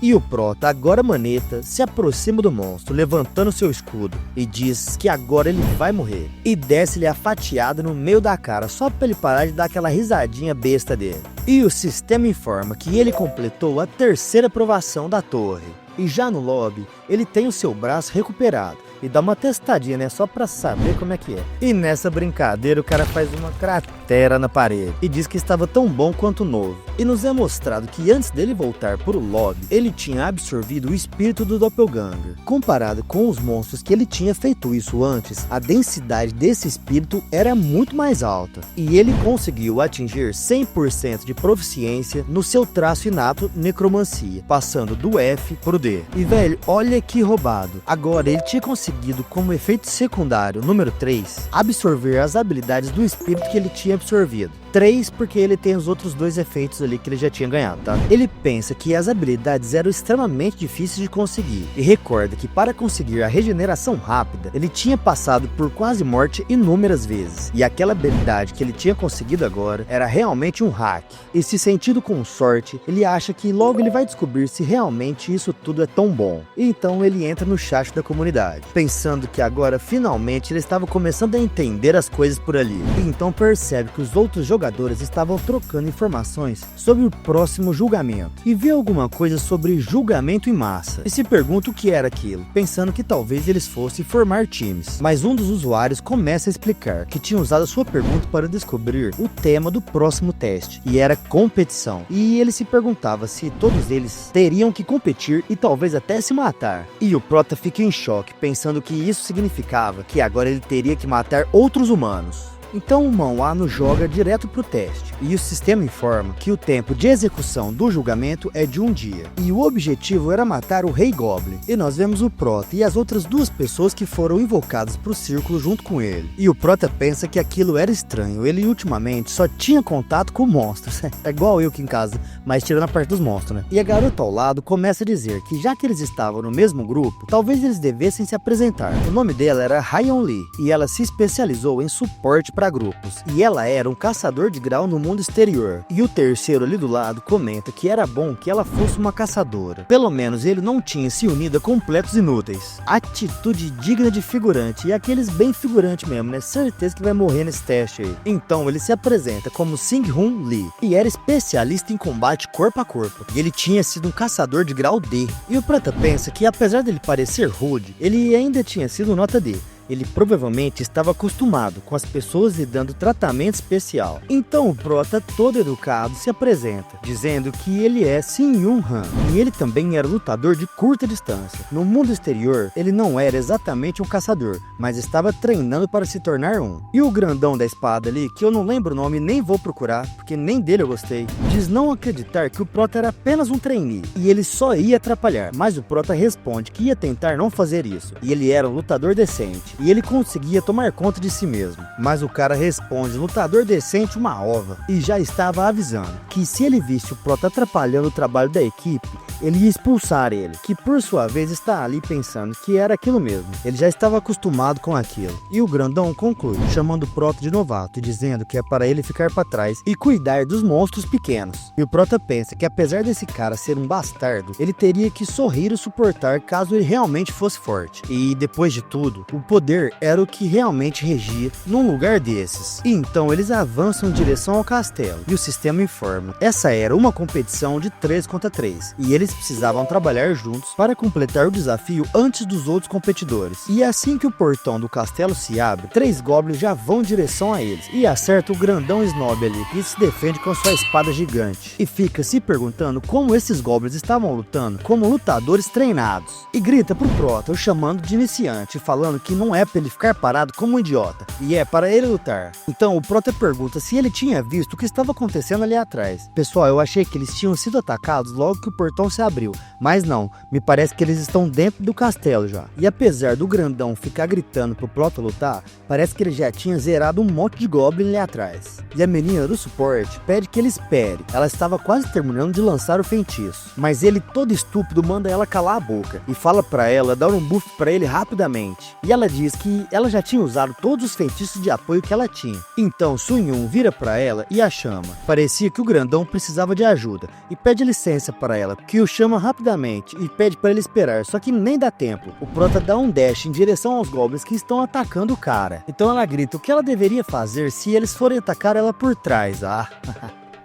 E o Prota, agora maneta, se aproxima do monstro, levantando seu escudo, e diz que agora ele vai morrer. E desce-lhe a fatiada no meio da cara, só pra ele parar de dar aquela risadinha besta dele. E o sistema informa que ele completou a 3ª aprovação da torre. E já no lobby, ele tem o seu braço recuperado. E dá uma testadinha, né? Só pra saber como é que é. E nessa brincadeira o cara faz uma cratera na parede e diz que estava tão bom quanto novo. E nos é mostrado que antes dele voltar pro lobby, ele tinha absorvido o espírito do Doppelganger. Comparado com os monstros que ele tinha feito isso antes, a densidade desse espírito era muito mais alta. E ele conseguiu atingir 100% de proficiência no seu traço inato necromancia, passando do F pro D. E velho, olha que roubado. Agora ele tinha conseguido, como efeito secundário número 3, absorver as habilidades do espírito que ele tinha absorvido. 3 porque ele tem os outros 2 efeitos ali que ele já tinha ganhado, tá? Ele pensa que as habilidades eram extremamente difíceis de conseguir e recorda que para conseguir a regeneração rápida, ele tinha passado por quase morte inúmeras vezes. E aquela habilidade que ele tinha conseguido agora era realmente um hack. E se sentindo com sorte, ele acha que logo ele vai descobrir se realmente isso tudo é tão bom. E então ele entra no chat da comunidade, pensando que agora finalmente ele estava começando a entender as coisas por ali. E então percebe que os outros jogadores estavam trocando informações sobre o próximo julgamento e vê alguma coisa sobre julgamento em massa e se pergunta o que era aquilo, pensando que talvez eles fossem formar times. Mas um dos usuários começa a explicar que tinha usado a sua pergunta para descobrir o tema do próximo teste, e era competição. E ele se perguntava se todos eles teriam que competir e talvez até se matar. E o Prota fica em choque, pensando que isso significava que agora ele teria que matar outros humanos. Então o Mão Ano joga direto pro teste, e o sistema informa que o tempo de execução do julgamento é de 1 dia, e o objetivo era matar o Rei Goblin. E nós vemos o Prota e as outras 2 pessoas que foram invocadas pro círculo junto com ele. E o Prota pensa que aquilo era estranho, ele ultimamente só tinha contato com monstros, é igual eu aqui em casa, mas tirando a parte dos monstros, né? E a garota ao lado começa a dizer que já que eles estavam no mesmo grupo, talvez eles devessem se apresentar. O nome dela era Hyeon Lee, e ela se especializou em suporte para grupos, e ela era um caçador de grau no mundo exterior. E o terceiro ali do lado comenta que era bom que ela fosse uma caçadora, pelo menos ele não tinha se unido a completos inúteis. Atitude digna de figurante, e aqueles bem figurante mesmo, né? Certeza que vai morrer nesse teste aí. Então ele se apresenta como Sing-Hun Lee, e era especialista em combate corpo a corpo, e ele tinha sido um caçador de grau D. E o Prota pensa que apesar dele parecer rude, ele ainda tinha sido nota D. Ele provavelmente estava acostumado com as pessoas lhe dando tratamento especial. Então o Prota, todo educado, se apresenta, dizendo que ele é Sin-Yun Han, e ele também era lutador de curta distância. No mundo exterior, ele não era exatamente um caçador, mas estava treinando para se tornar um. E o grandão da espada ali, que eu não lembro o nome nem vou procurar, porque nem dele eu gostei, diz não acreditar que o Prota era apenas um trainee, e ele só ia atrapalhar, mas o Prota responde que ia tentar não fazer isso, e ele era um lutador decente. E ele conseguia tomar conta de si mesmo. Mas o cara responde, lutador decente uma ova, e já estava avisando que se ele visse o Prota atrapalhando o trabalho da equipe, ele ia expulsar ele, que por sua vez está ali pensando que era aquilo mesmo. Ele já estava acostumado com aquilo. E o grandão conclui, chamando o Prota de novato e dizendo que é para ele ficar para trás e cuidar dos monstros pequenos. E o Prota pensa que apesar desse cara ser um bastardo, ele teria que sorrir e suportar caso ele realmente fosse forte. E depois de tudo, o poder era o que realmente regia num lugar desses. E então eles avançam em direção ao castelo, e o sistema informa. Essa era uma competição de 3 contra 3, e eles precisavam trabalhar juntos para completar o desafio antes dos outros competidores. E assim que o portão do castelo se abre, 3 goblins já vão em direção a eles, e acerta o grandão Snob ali, que se defende com sua espada gigante, e fica se perguntando como esses goblins estavam lutando como lutadores treinados, e grita pro Prota, o chamando de iniciante, falando que não é pra ele ficar parado como um idiota, e é para ele lutar. Então o Prota pergunta se ele tinha visto o que estava acontecendo ali atrás. Pessoal, eu achei que eles tinham sido atacados logo que o portão se abriu, mas não, me parece que eles estão dentro do castelo já. E apesar do grandão ficar gritando pro Prota lutar, parece que ele já tinha zerado um monte de goblin ali atrás. E a menina do suporte pede que ele espere, ela estava quase terminando de lançar o feitiço, mas ele todo estúpido manda ela calar a boca e fala pra ela dar um buff pra ele rapidamente. E ela diz que ela já tinha usado todos os feitiços de apoio que ela tinha. Então Sun-Yun vira pra ela e a chama. Parecia que o grandão precisava de ajuda e pede licença para ela, que o chama rapidamente e pede para ele esperar, só que nem dá tempo. O Prota dá um dash em direção aos goblins que estão atacando o cara. Então ela grita o que ela deveria fazer se eles forem atacar ela por trás.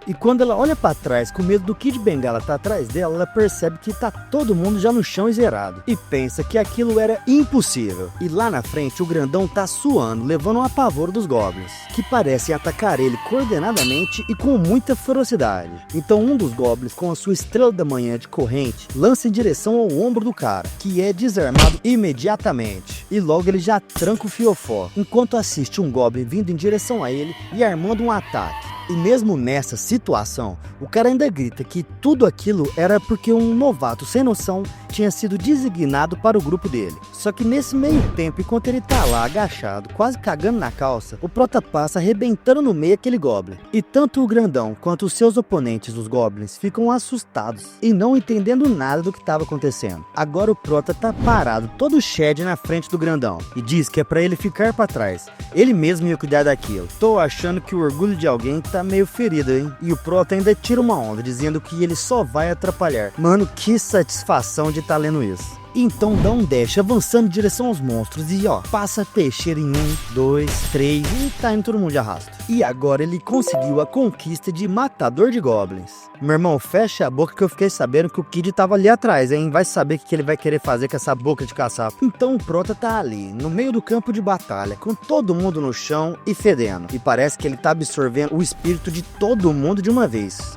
E quando ela olha pra trás com medo do Kid Bengala tá atrás dela, ela percebe que tá todo mundo já no chão e zerado. E pensa que aquilo era impossível. E lá na frente o grandão tá suando, levando um apavoro dos goblins, que parecem atacar ele coordenadamente e com muita ferocidade. Então um dos goblins, com a sua estrela da manhã de corrente, lança em direção ao ombro do cara, que é desarmado imediatamente. E logo ele já tranca o fiofó, enquanto assiste um goblin vindo em direção a ele e armando um ataque. E mesmo nessa situação, o cara ainda grita que tudo aquilo era porque um novato sem noção tinha sido designado para o grupo dele. Só que nesse meio tempo, enquanto ele tá lá agachado, quase cagando na calça, o Prota passa arrebentando no meio aquele Goblin. E tanto o grandão quanto os seus oponentes, os Goblins, ficam assustados e não entendendo nada do que estava acontecendo. Agora o Prota tá parado, todo shed na frente do grandão, e diz que é pra ele ficar pra trás. Ele mesmo ia cuidar daquilo. Tô achando que o orgulho de alguém tá meio ferido, hein? E o Prota ainda tira uma onda, dizendo que ele só vai atrapalhar. Mano, que satisfação de tá lendo isso. Então dá um dash avançando em direção aos monstros e passa peixeira em 1, 2, 3 e tá indo todo mundo de arrasto. E agora ele conseguiu a conquista de matador de goblins. Meu irmão, fecha a boca que eu fiquei sabendo que o Kid tava ali atrás, hein? Vai saber o que ele vai querer fazer com essa boca de caçapa. Então o Prota tá ali, no meio do campo de batalha, com todo mundo no chão e fedendo. E parece que ele tá absorvendo o espírito de todo mundo de uma vez,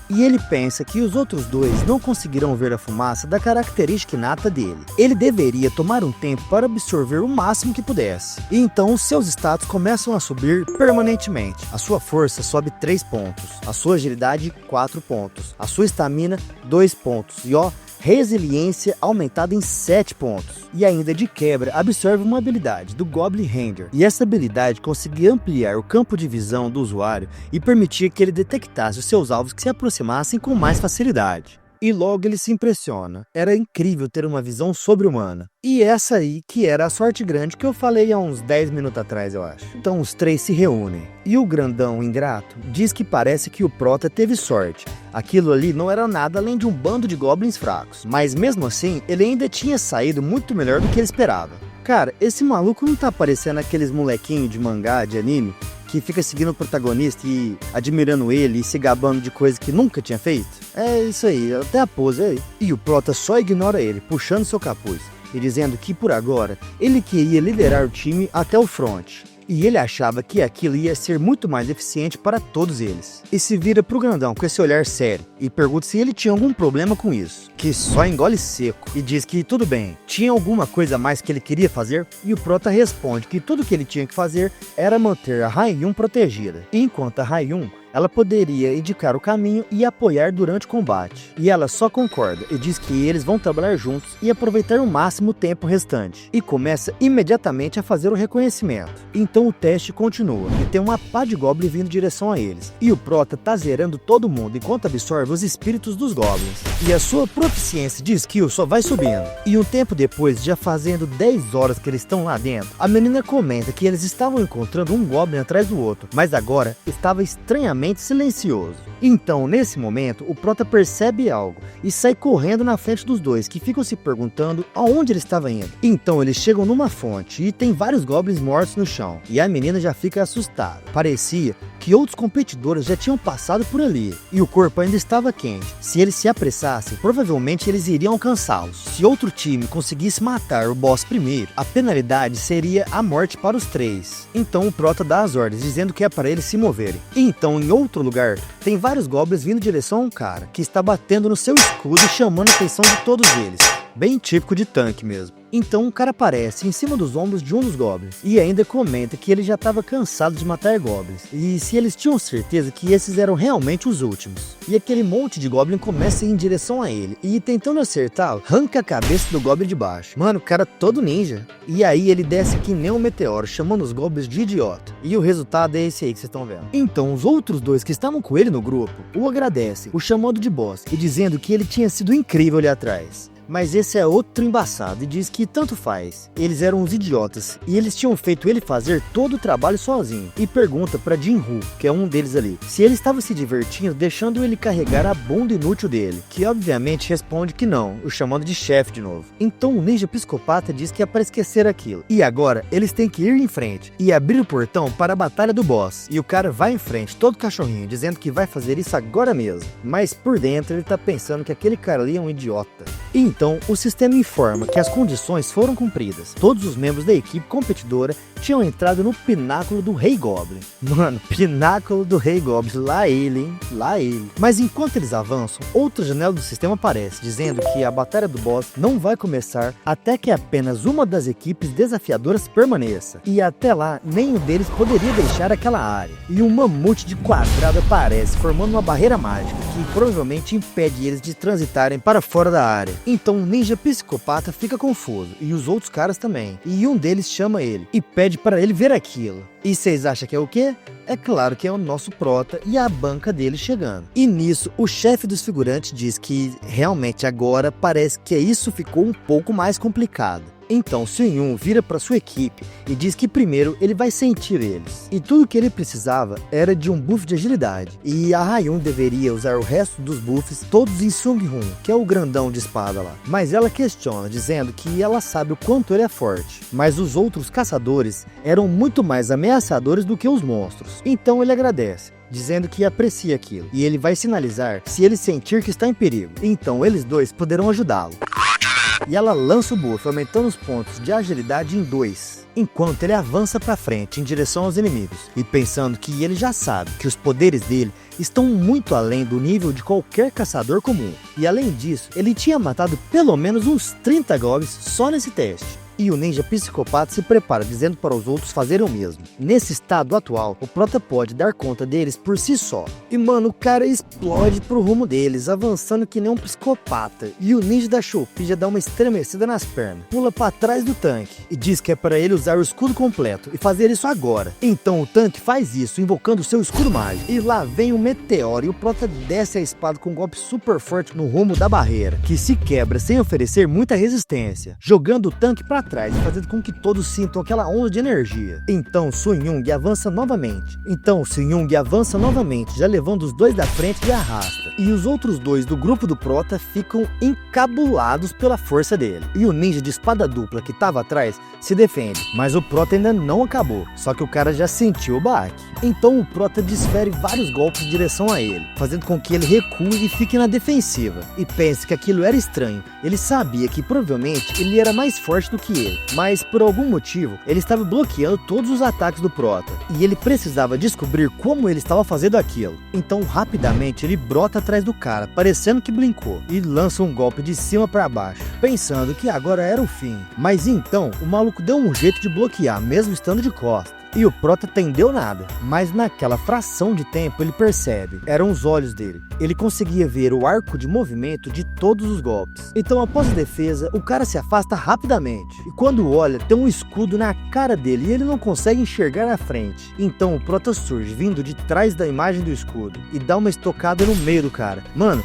E ele pensa que os outros dois não conseguirão ver a fumaça da característica inata dele. Ele deveria tomar um tempo para absorver o máximo que pudesse. E então os seus status começam a subir permanentemente. A sua força sobe 3 pontos, a sua agilidade 4 pontos, a sua estamina 2 pontos e resiliência aumentada em 7 pontos. E ainda de quebra, absorve uma habilidade do Goblin Ranger. E essa habilidade conseguia ampliar o campo de visão do usuário e permitia que ele detectasse os seus alvos que se aproximassem com mais facilidade. E logo ele se impressiona. Era incrível ter uma visão sobre-humana. E essa aí que era a sorte grande que eu falei há uns 10 minutos atrás, eu acho. Então os três se reúnem. E o grandão ingrato diz que parece que o Prota teve sorte. Aquilo ali não era nada além de um bando de goblins fracos. Mas mesmo assim, ele ainda tinha saído muito melhor do que ele esperava. Cara, esse maluco não tá parecendo aqueles molequinhos de mangá, de anime, que fica seguindo o protagonista e admirando ele e se gabando de coisa que nunca tinha feito? É isso aí, até a pose aí. E o Prota só ignora ele, puxando seu capuz e dizendo que por agora ele queria liderar o time até o front. E ele achava que aquilo ia ser muito mais eficiente para todos eles. E se vira pro grandão com esse olhar sério e pergunta se ele tinha algum problema com isso. Que só engole seco e diz que tudo bem. Tinha alguma coisa a mais que ele queria fazer? E o Prota responde que tudo que ele tinha que fazer era manter a Raiyun protegida. E enquanto a Raiyun, ela poderia indicar o caminho e apoiar durante o combate. E ela só concorda e diz que eles vão trabalhar juntos e aproveitar o máximo o tempo restante. E começa imediatamente a fazer o reconhecimento. Então o teste continua e tem uma pá de Goblin vindo em direção a eles. E o Prota tá zerando todo mundo enquanto absorve os espíritos dos Goblins. E a sua proficiência de skill só vai subindo. E um tempo depois, já fazendo 10 horas que eles estão lá dentro, a menina comenta que eles estavam encontrando um Goblin atrás do outro, mas agora estava estranhamente silencioso. Então, nesse momento, o Prota percebe algo e sai correndo na frente dos dois, que ficam se perguntando aonde ele estava indo. Então, eles chegam numa fonte e tem vários goblins mortos no chão, e a menina já fica assustada. Parecia que outros competidores já tinham passado por ali, e o corpo ainda estava quente. Se eles se apressassem, provavelmente eles iriam alcançá-los. Se outro time conseguisse matar o boss primeiro, a penalidade seria a morte para os três. Então, o Prota dá as ordens, dizendo que é para eles se moverem. Então, em outro lugar, tem vários goblins vindo em direção a um cara, que está batendo no seu escudo e chamando a atenção de todos eles. Bem típico de tanque mesmo. Então o cara aparece em cima dos ombros de um dos goblins e ainda comenta que ele já estava cansado de matar goblins e se eles tinham certeza que esses eram realmente os últimos. E aquele monte de goblin começa a ir em direção a ele e tentando acertá-lo, arranca a cabeça do goblin de baixo. Mano, o cara todo ninja. E aí ele desce que nem um meteoro, chamando os goblins de idiota. E o resultado é esse aí que vocês estão vendo. Então os outros dois que estavam com ele no grupo o agradecem, o chamando de boss e dizendo que ele tinha sido incrível ali atrás. Mas esse é outro embaçado e diz que tanto faz. Eles eram uns idiotas e eles tinham feito ele fazer todo o trabalho sozinho. E pergunta pra Jinru, que é um deles ali, se ele estava se divertindo deixando ele carregar a bunda inútil dele. Que obviamente responde que não, o chamando de chefe de novo. Então o ninja psicopata diz que é para esquecer aquilo. E agora eles têm que ir em frente e abrir o portão para a batalha do boss. E o cara vai em frente, todo cachorrinho, dizendo que vai fazer isso agora mesmo. Mas por dentro ele tá pensando que aquele cara ali é um idiota. Então, o sistema informa que as condições foram cumpridas. Todos os membros da equipe competidora tinham entrado no pináculo do Rei Goblin. Mano, pináculo do Rei Goblin, lá ele, hein? Lá ele. Mas enquanto eles avançam, outra janela do sistema aparece, dizendo que a batalha do boss não vai começar até que apenas uma das equipes desafiadoras permaneça. E até lá, nenhum deles poderia deixar aquela área. E um mamute de quadrado aparece, formando uma barreira mágica, que provavelmente impede eles de transitarem para fora da área. Então o ninja psicopata fica confuso, e os outros caras também. E um deles chama ele, e pede para ele ver aquilo. E vocês acham que é o quê? É claro que é o nosso prota e a banca dele chegando. E nisso, o chefe dos figurantes diz que realmente agora parece que isso ficou um pouco mais complicado. Então Sun-Yun vira para sua equipe e diz que primeiro ele vai sentir eles. E tudo que ele precisava era de um buff de agilidade. E a Ha-Yun deveria usar o resto dos buffs todos em Sung-Hun, que é o grandão de espada lá. Mas ela questiona, dizendo que ela sabe o quanto ele é forte. Mas os outros caçadores eram muito mais ameaçadores do que os monstros. Então ele agradece, dizendo que aprecia aquilo. E ele vai sinalizar se ele sentir que está em perigo. Então eles dois poderão ajudá-lo. E ela lança o buff, aumentando os pontos de agilidade em 2, enquanto ele avança para frente em direção aos inimigos, e pensando que ele já sabe que os poderes dele estão muito além do nível de qualquer caçador comum. E além disso, ele tinha matado pelo menos uns 30 goblins só nesse teste. E o ninja psicopata se prepara, dizendo para os outros fazerem o mesmo. Nesse estado atual, o prota pode dar conta deles por si só. E mano, o cara explode pro rumo deles, avançando que nem um psicopata. E o ninja da Shopee já dá uma estremecida nas pernas, pula para trás do tanque e diz que é para ele usar o escudo completo e fazer isso agora. Então o tanque faz isso, invocando seu escudo mágico. E lá vem um meteoro e o prota desce a espada com um golpe super forte no rumo da barreira, que se quebra sem oferecer muita resistência, jogando o tanque para trás e fazendo com que todos sintam aquela onda de energia. Então Sun-Yun avança novamente. Já levando os dois da frente e arrasta. E os outros dois do grupo do prota ficam encabulados pela força dele. E o ninja de espada dupla que estava atrás se defende, mas o prota ainda não acabou, só que o cara já sentiu o baque. Então o prota desfere vários golpes em direção a ele, fazendo com que ele recue e fique na defensiva. E pense que aquilo era estranho. Ele sabia que provavelmente ele era mais forte do que ele, mas por algum motivo ele estava bloqueando todos os ataques do prota, e ele precisava descobrir como ele estava fazendo aquilo. Então rapidamente ele brota atrás do cara, parecendo que blinkou, e lança um golpe de cima para baixo, pensando que agora era o fim. Mas então o maluco deu um jeito de bloquear, mesmo estando de costas. E o prota entendeu nada, mas naquela fração de tempo ele percebe, eram os olhos dele. Ele conseguia ver o arco de movimento de todos os golpes. Então após a defesa, o cara se afasta rapidamente. E quando olha, tem um escudo na cara dele e ele não consegue enxergar na frente. Então o prota surge, vindo de trás da imagem do escudo, e dá uma estocada no meio do cara. Mano,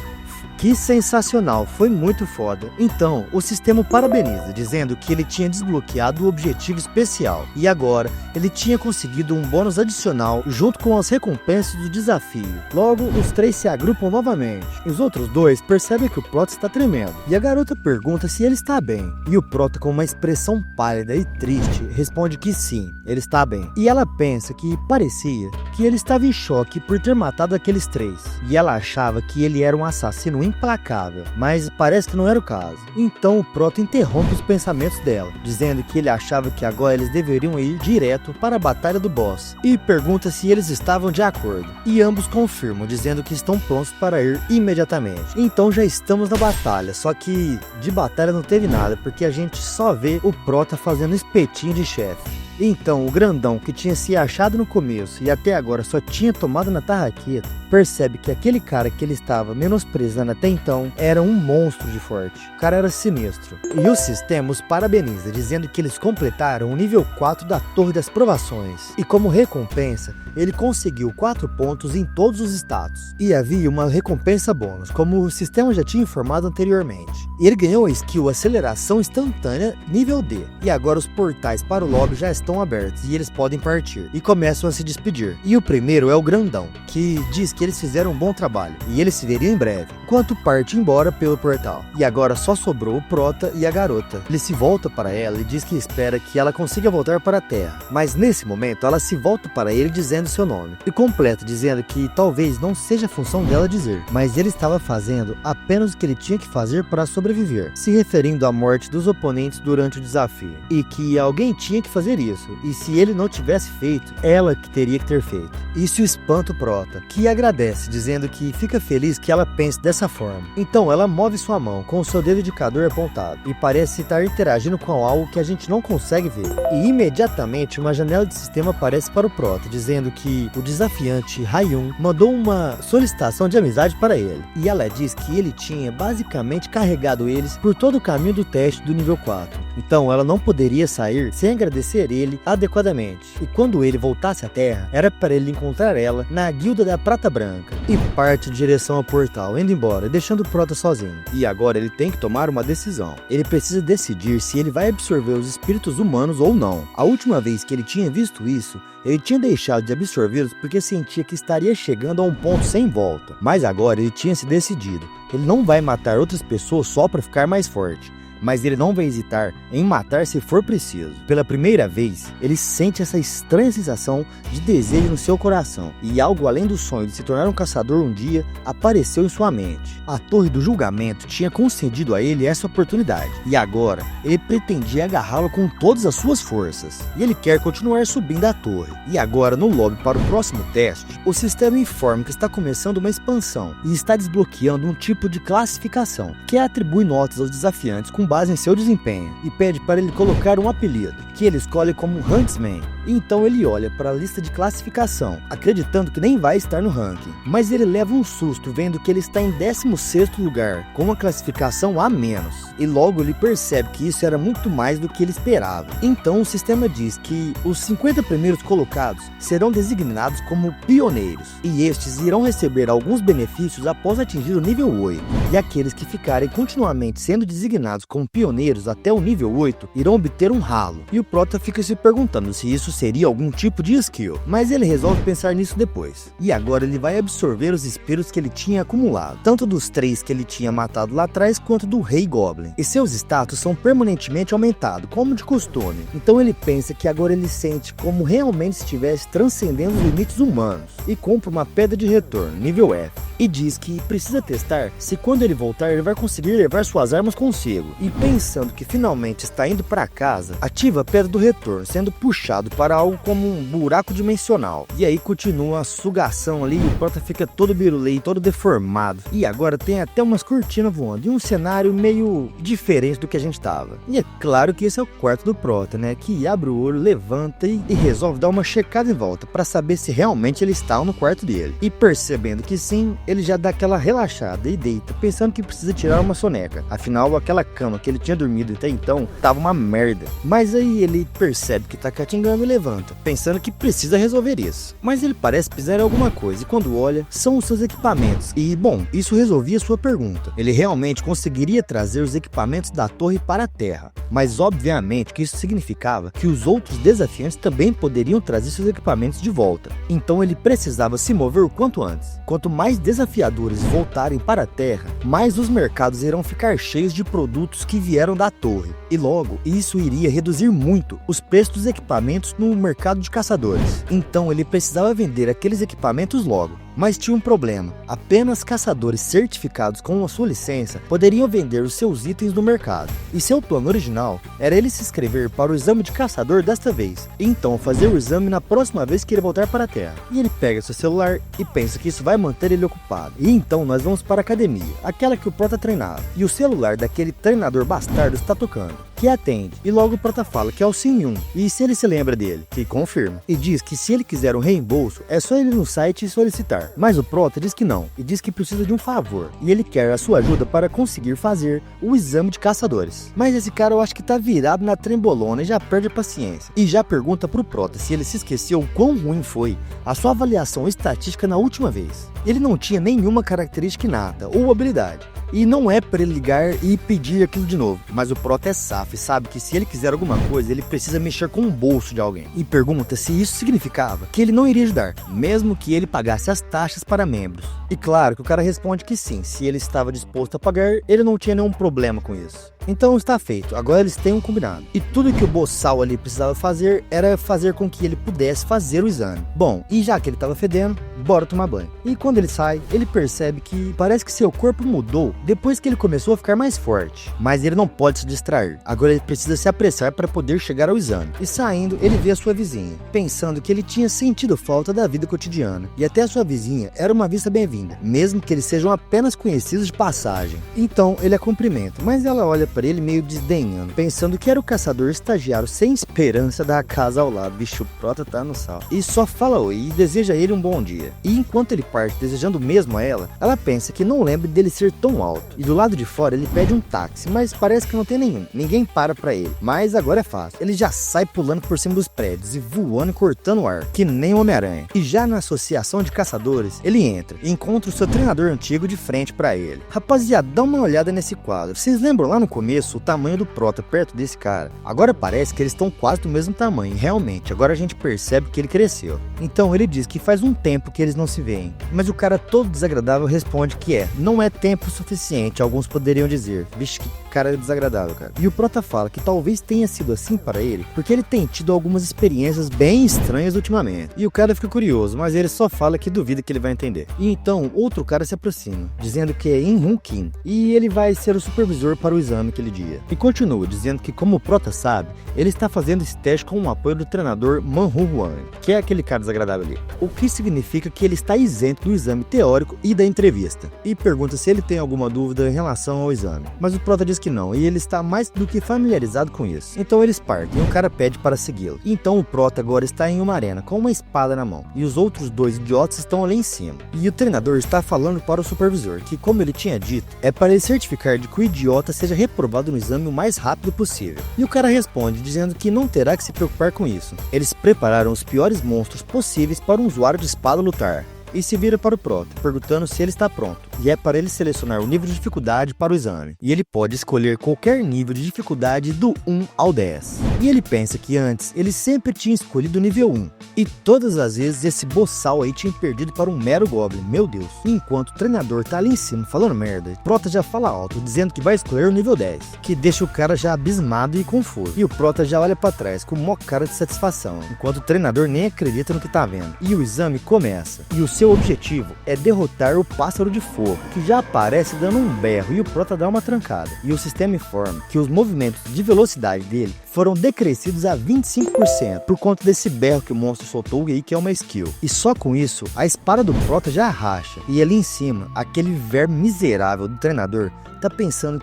que sensacional, foi muito foda. Então, o sistema o parabeniza, dizendo que ele tinha desbloqueado o objetivo especial, e agora ele tinha conseguido um bônus adicional junto com as recompensas do desafio. Logo, os três se agrupam novamente. Os outros dois percebem que o prota está tremendo, e a garota pergunta se ele está bem. E o prota, com uma expressão pálida e triste, responde que sim, ele está bem. E ela pensa que parecia que ele estava em choque por ter matado aqueles três, e ela achava que ele era um assassino implacável, mas parece que não era o caso. Então o prota interrompe os pensamentos dela, dizendo que ele achava que agora eles deveriam ir direto para a batalha do boss, e pergunta se eles estavam de acordo, e ambos confirmam, dizendo que estão prontos para ir imediatamente. Então já estamos na batalha, só que de batalha não teve nada, porque a gente só vê o prota fazendo espetinho de chefe. Então o grandão, que tinha se achado no começo e até agora só tinha tomado na tarraqueta, percebe que aquele cara que ele estava menosprezando até então era um monstro de forte. O cara era sinistro. E o sistema os parabeniza, dizendo que eles completaram o nível 4 da Torre das Provações. E como recompensa, ele conseguiu 4 pontos em todos os status. E havia uma recompensa bônus, como o sistema já tinha informado anteriormente. E ele ganhou a skill Aceleração Instantânea nível D. E agora os portais para o lobby já estão abertos e eles podem partir. E começam a se despedir. E o primeiro é o grandão, que diz que eles fizeram um bom trabalho e eles se veriam em breve, enquanto parte embora pelo portal. E agora só sobrou o prota e a garota. Ele se volta para ela e diz que espera que ela consiga voltar para a Terra. Mas nesse momento ela se volta para ele dizendo seu nome, e completa dizendo que talvez não seja a função dela dizer, mas ele estava fazendo apenas o que ele tinha que fazer para sobreviver, se referindo à morte dos oponentes durante o desafio, e que alguém tinha que fazer isso. isso, e se ele não tivesse feito, ela que teria que ter feito. Isso espanta o Prota, que agradece, dizendo que fica feliz que ela pense dessa forma. Então ela move sua mão com o seu dedo indicador apontado, e parece estar interagindo com algo que a gente não consegue ver. E imediatamente uma janela de sistema aparece para o Prota, dizendo que o desafiante Hayun mandou uma solicitação de amizade para ele. E ela diz que ele tinha basicamente carregado eles por todo o caminho do teste do nível 4. Então ela não poderia sair sem agradecer ele adequadamente. E quando ele voltasse à Terra, era para ele encontrar ela na Guilda da Prata Branca. E parte em direção ao portal, indo embora, deixando o Prota sozinho. E agora ele tem que tomar uma decisão. Ele precisa decidir se ele vai absorver os espíritos humanos ou não. A última vez que ele tinha visto isso, ele tinha deixado de absorvê-los porque sentia que estaria chegando a um ponto sem volta. Mas agora ele tinha se decidido. Ele não vai matar outras pessoas só para ficar mais forte, mas ele não vai hesitar em matar se for preciso. Pela primeira vez, ele sente essa estranha sensação de desejo no seu coração, e algo além do sonho de se tornar um caçador um dia apareceu em sua mente. A Torre do Julgamento tinha concedido a ele essa oportunidade, e agora ele pretendia agarrá-lo com todas as suas forças, e ele quer continuar subindo a torre. E agora, no lobby para o próximo teste, o sistema informa que está começando uma expansão e está desbloqueando um tipo de classificação que atribui notas aos desafiantes com base em seu desempenho, e pede para ele colocar um apelido, que ele escolhe como Huntsman. Então ele olha para a lista de classificação, acreditando que nem vai estar no ranking, mas ele leva um susto vendo que ele está em 16º lugar, com uma classificação a menos, e logo ele percebe que isso era muito mais do que ele esperava. Então o sistema diz que os 50 primeiros colocados serão designados como pioneiros, e estes irão receber alguns benefícios após atingir o nível 8, e aqueles que ficarem continuamente sendo designados como pioneiros até o nível 8 irão obter um ralo. E o Prota fica se perguntando se isso seria algum tipo de skill, mas ele resolve pensar nisso depois. E agora ele vai absorver os espíritos que ele tinha acumulado, tanto dos 3 que ele tinha matado lá atrás quanto do Rei Goblin, e seus status são permanentemente aumentados, como de costume. Então ele pensa que agora ele sente como realmente estivesse transcendendo os limites humanos, e compra uma pedra de retorno, nível F, e diz que precisa testar se quando ele voltar ele vai conseguir levar suas armas consigo. E pensando que finalmente está indo para casa, ativa a pedra do retorno, sendo puxado para algo como um buraco dimensional. E aí continua a sugação ali, e o Prota fica todo birulei, todo deformado. E agora tem até umas cortinas voando, e um cenário meio diferente do que a gente tava. E é claro que esse é o quarto do Prota, né, que abre o olho, levanta e resolve dar uma checada em volta para saber se realmente ele está no quarto dele. E percebendo que sim, ele já dá aquela relaxada e deita, pensando que precisa tirar uma soneca. Afinal, aquela cama que ele tinha dormido até então tava uma merda. Mas aí ele percebe que tá catingando e levanta, pensando que precisa resolver isso. Mas ele parece pisar em alguma coisa, e quando olha, são os seus equipamentos. E, bom, isso resolvia sua pergunta. Ele realmente conseguiria trazer os equipamentos da torre para a Terra. Mas, obviamente, que isso significava que os outros desafiantes também poderiam trazer seus equipamentos de volta. Então ele precisava se mover o quanto antes. Quanto mais desafiadores voltarem para a Terra, mais os mercados irão ficar cheios de produtos que vieram da torre. E logo, isso iria reduzir muito os preços dos equipamentos no mercado de caçadores. Então ele precisava vender aqueles equipamentos logo. Mas tinha um problema: apenas caçadores certificados com a sua licença poderiam vender os seus itens no mercado. E seu plano original era ele se inscrever para o exame de caçador desta vez, e então fazer o exame na próxima vez que ele voltar para a Terra. E ele pega seu celular e pensa que isso vai manter ele ocupado. E então nós vamos para a academia, aquela que o Prota treinava, e o celular daquele treinador bastardo está tocando, que atende, e logo o Prota fala que é o Sim-Yun, e se ele se lembra dele, que confirma, e diz que se ele quiser um reembolso, é só ele ir no site e solicitar. Mas o Prota diz que não, e diz que precisa de um favor, e ele quer a sua ajuda para conseguir fazer o exame de caçadores. Mas esse cara eu acho que tá virado na trembolona e já perde a paciência, e já pergunta pro Prota se ele se esqueceu o quão ruim foi a sua avaliação estatística na última vez. Ele não tinha nenhuma característica inata ou habilidade, e não é para ele ligar e pedir aquilo de novo. Mas o Prota é safo e sabe que se ele quiser alguma coisa, ele precisa mexer com o bolso de alguém. E pergunta se isso significava que ele não iria ajudar, mesmo que ele pagasse as taxas para membros. E claro que o cara responde que sim, se ele estava disposto a pagar, ele não tinha nenhum problema com isso. Então está feito, agora eles têm um combinado. E tudo que o boçal ali precisava fazer era fazer com que ele pudesse fazer o exame. Bom, e já que ele estava fedendo, bora tomar banho. E quando ele sai, ele percebe que parece que seu corpo mudou depois que ele começou a ficar mais forte. Mas ele não pode se distrair. Agora ele precisa se apressar para poder chegar ao exame. E saindo, ele vê a sua vizinha, pensando que ele tinha sentido falta da vida cotidiana. E até a sua vizinha era uma vista bem-vinda, mesmo que eles sejam apenas conhecidos de passagem. Então ele a cumprimenta, mas ela olha para ele meio desdenhando, pensando que era o caçador estagiário sem esperança da casa ao lado. Bicho, o prota tá no sal. E só fala oi e deseja a ele um bom dia. E enquanto ele parte desejando o mesmo a ela pensa que não lembra dele ser tão alto. E do lado de fora ele pede um táxi, mas parece que não tem nenhum. Ninguém para pra ele. Mas agora é fácil. Ele já sai pulando por cima dos prédios e voando e cortando o ar, que nem o Homem-Aranha. E já na associação de caçadores, ele entra e encontra o seu treinador antigo de frente pra ele. Rapaziada, dá uma olhada nesse quadro. Vocês lembram lá no começo o tamanho do prota perto desse cara? Agora parece que eles estão quase do mesmo tamanho. Realmente, agora a gente percebe que ele cresceu. Então ele diz que faz um tempo que eles não se veem. Mas o cara todo desagradável responde que não é tempo suficiente, alguns poderiam dizer. Vixe, que cara desagradável, cara. E o prota fala que talvez tenha sido assim para ele, porque ele tem tido algumas experiências bem estranhas ultimamente. E o cara fica curioso, mas ele só fala que duvida que ele vai entender. E então, outro cara se aproxima, dizendo que é In-Hun Kim, e ele vai ser o supervisor para o exame aquele dia. E continua dizendo que, como o prota sabe, ele está fazendo esse teste com o apoio do treinador Man-Hu Wang, que é aquele cara desagradável ali. O que significa que ele está isento do exame teórico e da entrevista. E pergunta se ele tem alguma dúvida em relação ao exame. Mas o prota diz que não, e ele está mais do que familiarizado com isso. Então eles partem e o cara pede para segui-lo. Então o prota agora está em uma arena com uma espada na mão. E os outros dois idiotas estão ali em cima. E o treinador está falando para o supervisor que, como ele tinha dito, é para ele certificar de que o idiota seja reprovado no exame o mais rápido possível. E o cara responde dizendo que não terá que se preocupar com isso. Eles prepararam os piores monstros possíveis para um usuário de espada lutar. E se vira para o prota, perguntando se ele está pronto. E é para ele selecionar o nível de dificuldade para o exame. E ele pode escolher qualquer nível de dificuldade do 1 ao 10. E ele pensa que antes ele sempre tinha escolhido o nível 1. E todas as vezes esse boçal aí tinha perdido para um mero goblin, meu Deus. E enquanto o treinador tá ali em cima falando merda, o prota já fala alto, dizendo que vai escolher o nível 10. Que deixa o cara já abismado e confuso. E o prota já olha para trás com uma cara de satisfação, enquanto o treinador nem acredita no que tá vendo. E o exame começa. E o seu objetivo é derrotar o pássaro de fogo, que já aparece dando um berro e o prota dá uma trancada. E o sistema informa que os movimentos de velocidade dele foram decrescidos a 25% por conta desse berro que o monstro soltou aí, que é uma skill. E só com isso, a espada do prota já racha. E ali em cima, aquele verme miserável do treinador tá pensando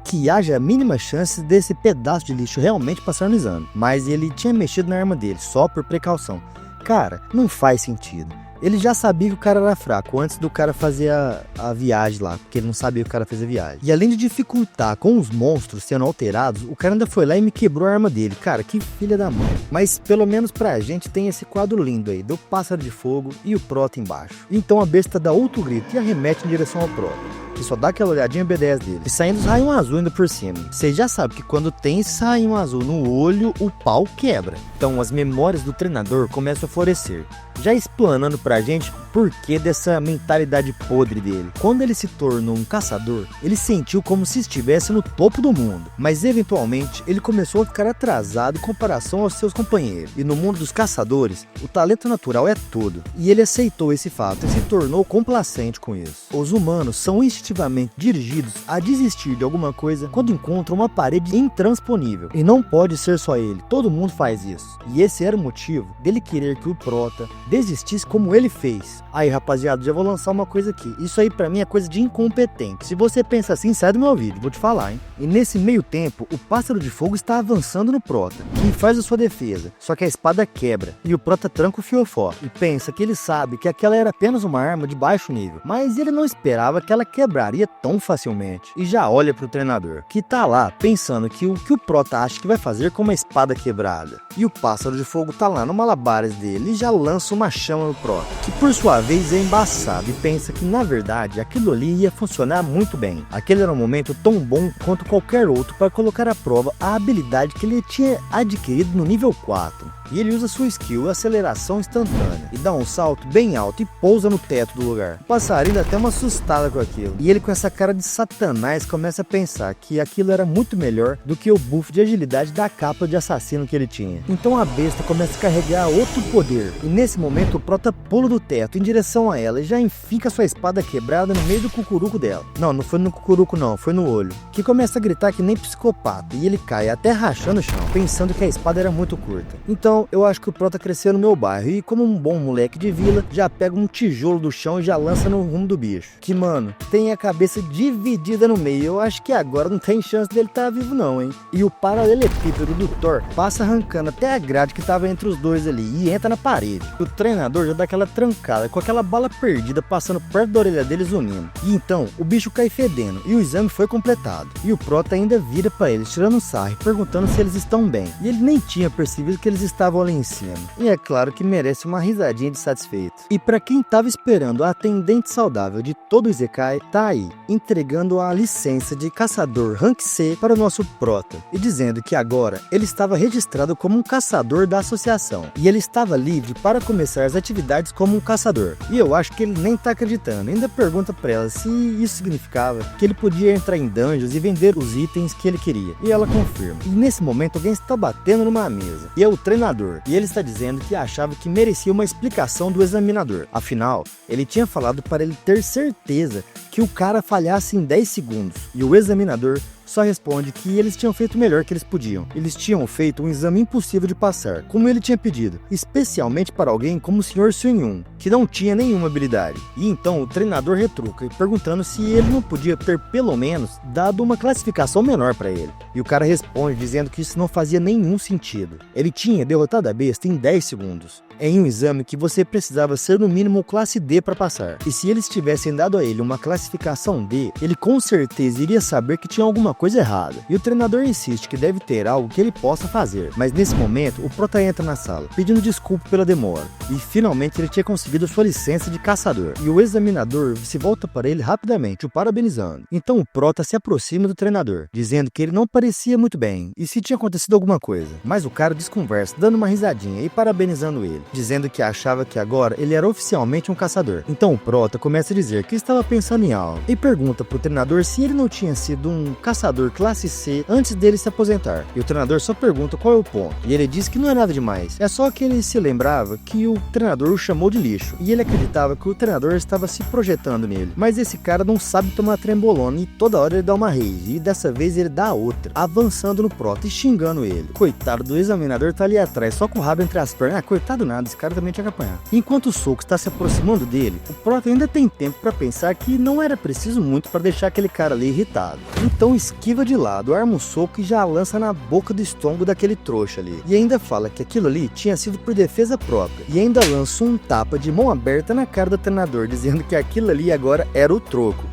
que haja a mínima chance desse pedaço de lixo realmente passar no exame. Mas ele tinha mexido na arma dele, só por precaução. Cara, não faz sentido. Ele já sabia que o cara era fraco antes do cara fazer a viagem lá, porque ele não sabia que o cara fez a viagem. E além de dificultar com os monstros sendo alterados, o cara ainda foi lá e me quebrou a arma dele. Cara, que filha da mãe. Mas pelo menos pra gente tem esse quadro lindo aí, do pássaro de fogo e o prota embaixo. Então a besta dá outro grito e arremete em direção ao prota, que só dá aquela olhadinha B10 dele. E saindo os raios azul ainda por cima. Vocês já sabem que quando tem esse raio azul no olho, o pau quebra. Então as memórias do treinador começam a florescer, já explanando pra gente por que dessa mentalidade podre dele. Quando ele se tornou um caçador, ele sentiu como se estivesse no topo do mundo, mas eventualmente ele começou a ficar atrasado em comparação aos seus companheiros. E no mundo dos caçadores, o talento natural é tudo. E ele aceitou esse fato e se tornou complacente com isso. Os humanos são instintivamente dirigidos a desistir de alguma coisa quando encontram uma parede intransponível. E não pode ser só ele, todo mundo faz isso. E esse era o motivo dele querer que o prota desistisse como ele fez. Aí, rapaziada, já vou lançar uma coisa aqui. Isso aí pra mim é coisa de incompetente. Se você pensa assim, sai do meu vídeo, vou te falar, hein. E nesse meio tempo, o pássaro de fogo está avançando no prota, que faz a sua defesa. Só que a espada quebra e o prota tranca o fiofó e pensa que ele sabe que aquela era apenas uma arma de baixo nível. Mas ele não esperava que ela quebraria tão facilmente. E já olha pro treinador, que tá lá pensando que o prota acha que vai fazer com uma espada quebrada. E o pássaro de fogo tá lá no malabares dele e já lança uma chama no prota, que por sua vez é embaçado e pensa que na verdade aquilo ali ia funcionar muito bem. Aquele era um momento tão bom quanto qualquer outro para colocar à prova a habilidade que ele tinha adquirido no nível 4. E ele usa sua skill aceleração instantânea e dá um salto bem alto e pousa no teto do lugar. O passarinho dá até uma assustada com aquilo. E ele, com essa cara de satanás, começa a pensar que aquilo era muito melhor do que o buff de agilidade da capa de assassino que ele tinha. Então a besta começa a carregar outro poder. E nesse momento momento o Prota pula do teto em direção a ela e já enfica sua espada quebrada no meio do cucuruco dela. Não foi no cucuruco não, foi no olho. Que começa a gritar que nem psicopata e ele cai até rachando o chão, pensando que a espada era muito curta. Então eu acho que o Prota cresceu no meu bairro e como um bom moleque de vila, já pega um tijolo do chão e já lança no rumo do bicho. Que mano, tem a cabeça dividida no meio, eu acho que agora não tem chance dele estar vivo não, hein. E o paralelepípedo do Thor passa arrancando até a grade que tava entre os dois ali e entra na parede. O treinador já dá aquela trancada com aquela bala perdida passando perto da orelha dele zunindo. E então o bicho cai fedendo e o exame foi completado. E o Prota ainda vira pra eles tirando um sarro e perguntando se eles estão bem. E ele nem tinha percebido que eles estavam ali em cima. E é claro que merece uma risadinha de satisfeito. E pra quem tava esperando a atendente saudável de todo o Isekai, tá aí, entregando a licença de caçador Rank C para o nosso Prota. E dizendo que agora ele estava registrado como um caçador da associação. E ele estava livre para começar as atividades como um caçador. E eu acho que ele nem tá acreditando. Ainda pergunta pra ela se isso significava que ele podia entrar em dungeons e vender os itens que ele queria. E ela confirma. E nesse momento alguém está batendo numa mesa. E é o treinador. E ele está dizendo que achava que merecia uma explicação do examinador. Afinal, ele tinha falado para ele ter certeza que o cara falhasse em 10 segundos. E o examinador só responde que eles tinham feito o melhor que eles podiam. Eles tinham feito um exame impossível de passar, como ele tinha pedido, especialmente para alguém como o Sr. Sun-Yun, que não tinha nenhuma habilidade. E então o treinador retruca, perguntando se ele não podia ter pelo menos dado uma classificação menor para ele. E o cara responde dizendo que isso não fazia nenhum sentido. Ele tinha derrotado a besta em 10 segundos. Em um exame que você precisava ser no mínimo classe D para passar. E se eles tivessem dado a ele uma classificação D, ele com certeza iria saber que tinha alguma coisa errada. E o treinador insiste que deve ter algo que ele possa fazer. Mas nesse momento, o Prota entra na sala, pedindo desculpa pela demora. E finalmente ele tinha conseguido sua licença de caçador. E o examinador se volta para ele rapidamente, o parabenizando. Então o Prota se aproxima do treinador, dizendo que ele não parecia muito bem e se tinha acontecido alguma coisa. Mas o cara desconversa, dando uma risadinha e parabenizando ele, dizendo que achava que agora ele era oficialmente um caçador. Então o Prota começa a dizer que estava pensando em algo e pergunta pro treinador se ele não tinha sido um caçador classe C antes dele se aposentar. E o treinador só pergunta qual é o ponto. E ele diz que não é nada demais. É só que ele se lembrava que o treinador o chamou de lixo. E ele acreditava que o treinador estava se projetando nele. Mas esse cara não sabe tomar trembolona e toda hora ele dá uma rage. E dessa vez ele dá a outra, avançando no Prota e xingando ele. Coitado do examinador tá ali atrás, só com o rabo entre as pernas. Ah, coitado nada, esse cara também tinha que apanhar. Enquanto o soco está se aproximando dele, o Prota ainda tem tempo para pensar que não era preciso muito para deixar aquele cara ali irritado. Então esquiva de lado, arma um soco e já lança na boca do estômago daquele trouxa ali. E ainda fala que aquilo ali tinha sido por defesa própria. E ainda lança um tapa de mão aberta na cara do treinador, dizendo que aquilo ali agora era o troco.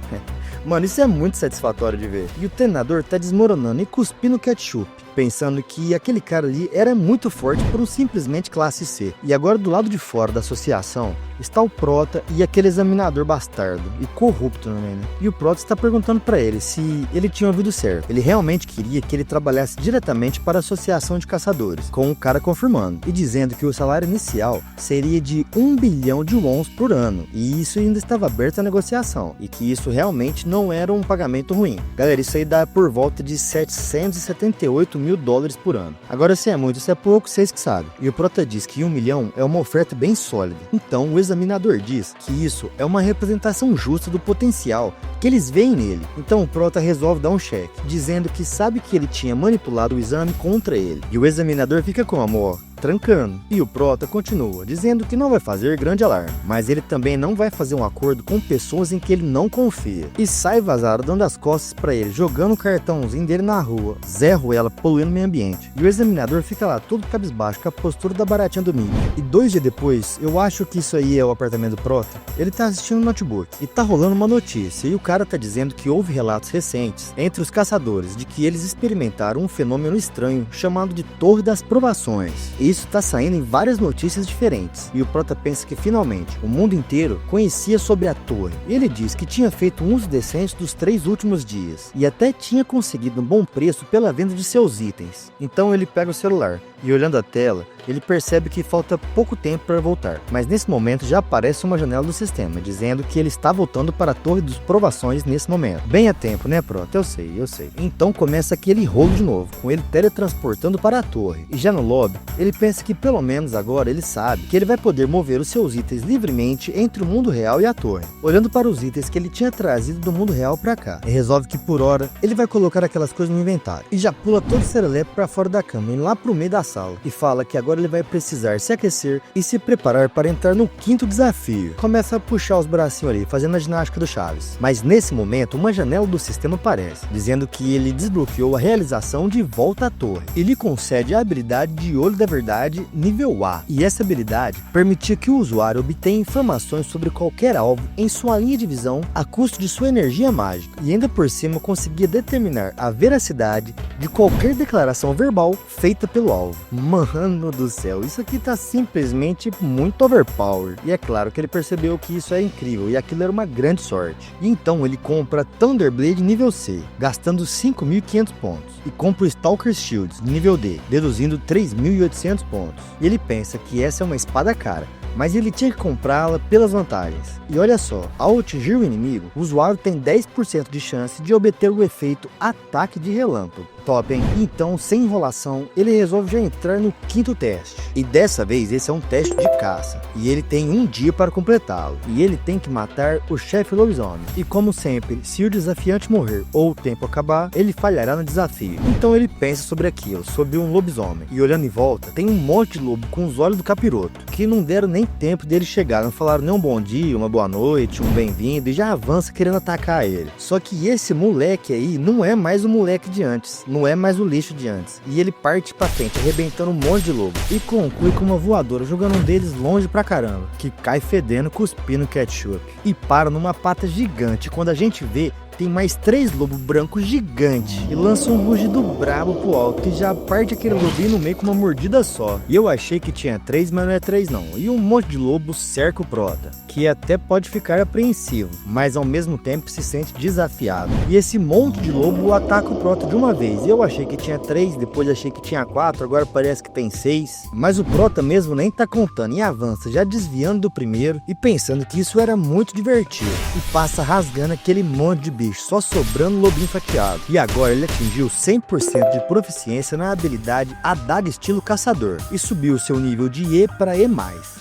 Mano, isso é muito satisfatório de ver. E o treinador tá desmoronando e cuspindo ketchup, pensando que aquele cara ali era muito forte por um simplesmente classe C. E agora do lado de fora da associação está o Prota e aquele examinador bastardo e corrupto também, né? E o Prota está perguntando para ele se ele tinha ouvido certo. Ele realmente queria que ele trabalhasse diretamente para a associação de caçadores, com o cara confirmando e dizendo que o salário inicial seria de 1 bilhão de wons por ano. E isso ainda estava aberto à negociação e que isso realmente não era um pagamento ruim. Galera, isso aí dá por volta de 778 mil dólares por ano. Agora, se é muito, se é pouco, vocês que sabem. E o Prota diz que 1 milhão é uma oferta bem sólida. Então o examinador diz que isso é uma representação justa do potencial que eles veem nele. Então o Prota resolve dar um cheque, dizendo que sabe que ele tinha manipulado o exame contra ele. E o examinador fica como, ó, trancando. E o Prota continua, dizendo que não vai fazer grande alarme, mas ele também não vai fazer um acordo com pessoas em que ele não confia. E sai vazado dando as costas pra ele, jogando o cartãozinho dele na rua, Zé Ruela poluindo o meio ambiente. E o examinador fica lá todo cabisbaixo com a postura da baratinha do Mickey. E 2 dias depois, eu acho que isso aí é o apartamento do Prota, ele tá assistindo o notebook e tá rolando uma notícia, e o cara tá dizendo que houve relatos recentes entre os caçadores de que eles experimentaram um fenômeno estranho chamado de Torre das Provações. Isso tá saindo em várias notícias diferentes, e o Prota pensa que finalmente o mundo inteiro conhecia sobre a torre. Ele diz que tinha feito um uso decente dos 3 últimos dias, e até tinha conseguido um bom preço pela venda de seus itens. Então ele pega o celular E olhando a tela, ele percebe que falta pouco tempo para voltar, mas nesse momento já aparece uma janela do sistema, dizendo que ele está voltando para a Torre dos Provações nesse momento. Bem a tempo, né, Prota? Eu sei. Então começa aquele rolo de novo, com ele teletransportando para a torre. E já no lobby, ele pensa que pelo menos agora ele sabe que ele vai poder mover os seus itens livremente entre o mundo real e a torre, olhando para os itens que ele tinha trazido do mundo real para cá. E resolve que por hora, ele vai colocar aquelas coisas no inventário. E já pula todo serelepe para fora da cama, indo lá pro meio da sala. E fala que agora ele vai precisar se aquecer e se preparar para entrar no 5º desafio. Começa a puxar os bracinhos ali, fazendo a ginástica do Chaves. Mas nesse momento, uma janela do sistema aparece, dizendo que ele desbloqueou a realização de volta à torre. E lhe concede a habilidade de Olho da Verdade nível A. E essa habilidade permitia que o usuário obtenha informações sobre qualquer alvo em sua linha de visão a custo de sua energia mágica. E ainda por cima conseguia determinar a veracidade de qualquer declaração verbal feita pelo alvo. Mano do céu, isso aqui tá simplesmente muito overpowered. E é claro que ele percebeu que isso é incrível e aquilo era uma grande sorte. E então ele compra Thunderblade nível C, gastando 5.500 pontos. E compra o Stalker Shields nível D, deduzindo 3.800 pontos. E ele pensa que essa é uma espada cara, mas ele tinha que comprá-la pelas vantagens. E olha só, ao atingir o inimigo, o usuário tem 10% de chance de obter o efeito Ataque de Relâmpago. Top, hein? Então, sem enrolação, ele resolve já entrar no 5º teste. E dessa vez, esse é um teste de caça. E ele tem um dia para completá-lo. E ele tem que matar o chefe lobisomem. E como sempre, se o desafiante morrer ou o tempo acabar, ele falhará no desafio. Então ele pensa sobre aquilo, sobre um lobisomem. E olhando em volta, tem um monte de lobo com os olhos do capiroto, que não deram nem tempo dele chegar. Não falaram nem um bom dia, uma boa noite, um bem-vindo, e já avança querendo atacar ele. Só que esse moleque aí não é mais o moleque de antes. Não é mais o lixo de antes. E ele parte pra frente, arrebentando um monte de lobo. E conclui com uma voadora, jogando um deles longe pra caramba, que cai fedendo, cuspindo ketchup. E para numa pata gigante. Quando a gente vê, tem mais 3 lobos brancos gigantes e lança um rugido brabo pro alto e já parte aquele lobinho no meio com uma mordida só. E eu achei que tinha 3, mas não é 3 não. E um monte de lobo cerca o Prota, que até pode ficar apreensivo, mas ao mesmo tempo se sente desafiado. E esse monte de lobo ataca o Prota de uma vez. Eu achei que tinha 3, depois achei que tinha 4, agora parece que tem 6. Mas o Prota mesmo nem tá contando e avança, já desviando do primeiro e pensando que isso era muito divertido. E passa rasgando aquele monte de bicho, só sobrando lobinho fatiado. E agora ele atingiu 100% de proficiência na habilidade Adaga Estilo Caçador e subiu seu nível de E para E+.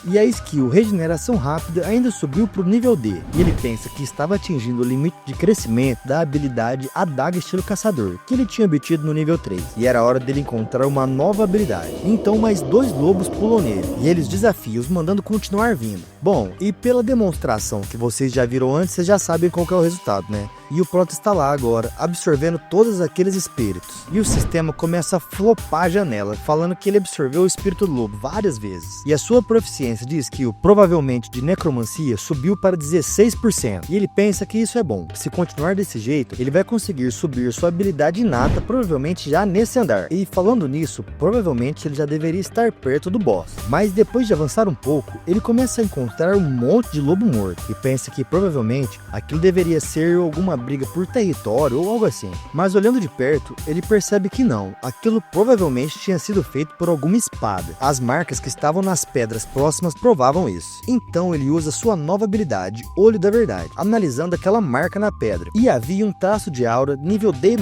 E a skill Regeneração Rápida ainda subiu para o nível D. E ele pensa que estava atingindo o limite de crescimento da habilidade Adaga Estilo Caçador, que ele tinha obtido no nível 3. E era hora dele encontrar uma nova habilidade. Então mais 2 lobos pulam nele e eles desafiam, os mandando continuar vindo. Bom, e pela demonstração que vocês já viram antes, vocês já sabem qual que é o resultado, né? E o Prota está lá agora, absorvendo todos aqueles espíritos. E o sistema começa a flopar a janela, falando que ele absorveu o espírito do lobo várias vezes. E a sua proficiência de skill, provavelmente de necromancia, subiu para 16%. E ele pensa que isso é bom. Se continuar desse jeito, ele vai conseguir subir sua habilidade inata, provavelmente já nesse andar. E falando nisso, provavelmente ele já deveria estar perto do boss. Mas depois de avançar um pouco, ele começa a encontrar um monte de lobo morto. E pensa que provavelmente aquilo deveria ser alguma briga por território ou algo assim. Mas olhando de perto, ele percebe que não. Aquilo provavelmente tinha sido feito por alguma espada. As marcas que estavam nas pedras próximas provavam isso. Então ele usa sua nova habilidade, Olho da Verdade, analisando aquela marca na pedra. E havia um traço de aura nível D-.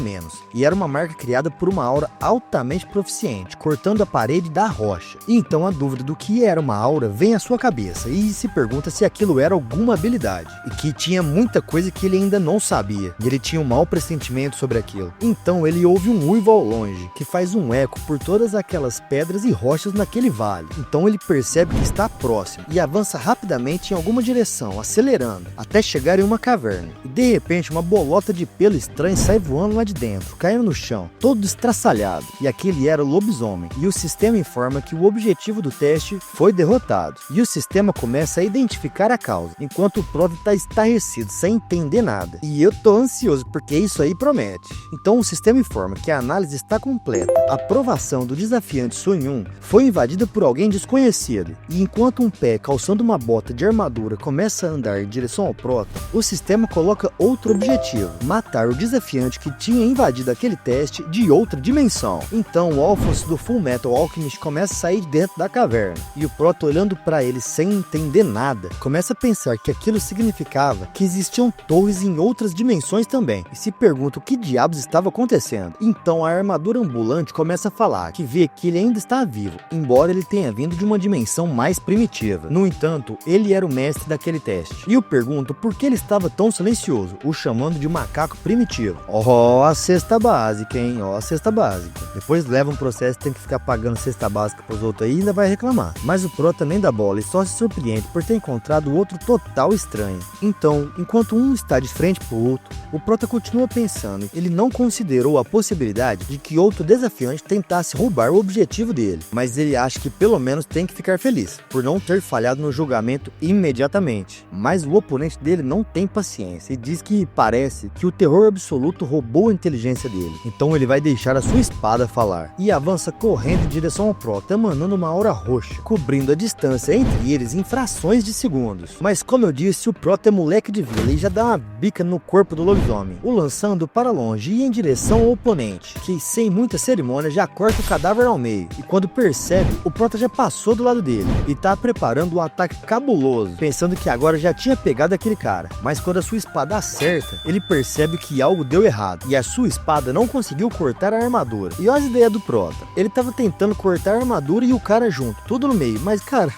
E era uma marca criada por uma aura altamente proficiente, cortando a parede da rocha. E então a dúvida do que era uma aura vem à sua cabeça e se pergunta se aquilo era alguma habilidade. E que tinha muita coisa que ele ainda não sabia. E ele tinha um mau pressentimento sobre aquilo. Então ele ouve um uivo ao longe, que faz um eco por todas aquelas pedras e rochas naquele vale. Então ele percebe que está próximo e avança rapidamente em alguma direção, acelerando, até chegar em uma caverna. E de repente uma bolota de pelo estranho sai voando lá de dentro, caindo no chão, todo estraçalhado. E aquele era o lobisomem. E o sistema informa que o objetivo do teste foi derrotado. E o sistema começa começa a identificar a causa, enquanto o Prota tá estarrecido, sem entender nada. E eu tô ansioso, porque isso aí promete. Então o sistema informa que a análise está completa. A aprovação do desafiante Sun Yun foi invadida por alguém desconhecido, e enquanto um pé calçando uma bota de armadura começa a andar em direção ao Prota, o sistema coloca outro objetivo: matar o desafiante que tinha invadido aquele teste de outra dimensão. Então o Alphonse do Full Metal Alchemist começa a sair de dentro da caverna, e o Prota, olhando para ele sem entender nada, começa a pensar que aquilo significava que existiam torres em outras dimensões também, e se pergunta o que diabos estava acontecendo. Então a armadura ambulante começa a falar que vê que ele ainda está vivo, embora ele tenha vindo de uma dimensão mais primitiva. No entanto, ele era o mestre daquele teste, e o pergunta por que ele estava tão silencioso, o chamando de macaco primitivo. Ó, a cesta básica, hein? Ó, a cesta básica. Depois leva um processo e tem que ficar pagando cesta básica pros outros aí e ainda vai reclamar. Mas o Prota nem dá bola e só se surpreende por ter encontrado outro total estranho. Então, enquanto um está de frente pro outro, o Prota continua pensando. Ele não considerou a possibilidade de que outro desafiante tentasse roubar o objetivo dele, mas ele acha que pelo menos tem que ficar feliz por não ter falhado no julgamento imediatamente. Mas o oponente dele não tem paciência e diz que parece que o terror absoluto roubou a inteligência dele. Então ele vai deixar a sua espada falar e avança correndo em direção ao Prota, emanando uma aura roxa, cobrindo a distância entre eles em frações de segundos. Mas como eu disse, o Prota é moleque de vila e já dá uma bica no corpo do lobisomem, o lançando para longe e em direção ao oponente, que sem muita cerimônia já corta o cadáver ao meio. E quando percebe, o Prota já passou do lado dele e tá preparando um ataque cabuloso, pensando que agora já tinha pegado aquele cara. Mas quando a sua espada acerta, ele percebe que algo deu errado e a sua espada não conseguiu cortar a armadura. E olha as ideias do Prota, ele tava tentando cortar a armadura e o cara junto, tudo no meio. Mas cara,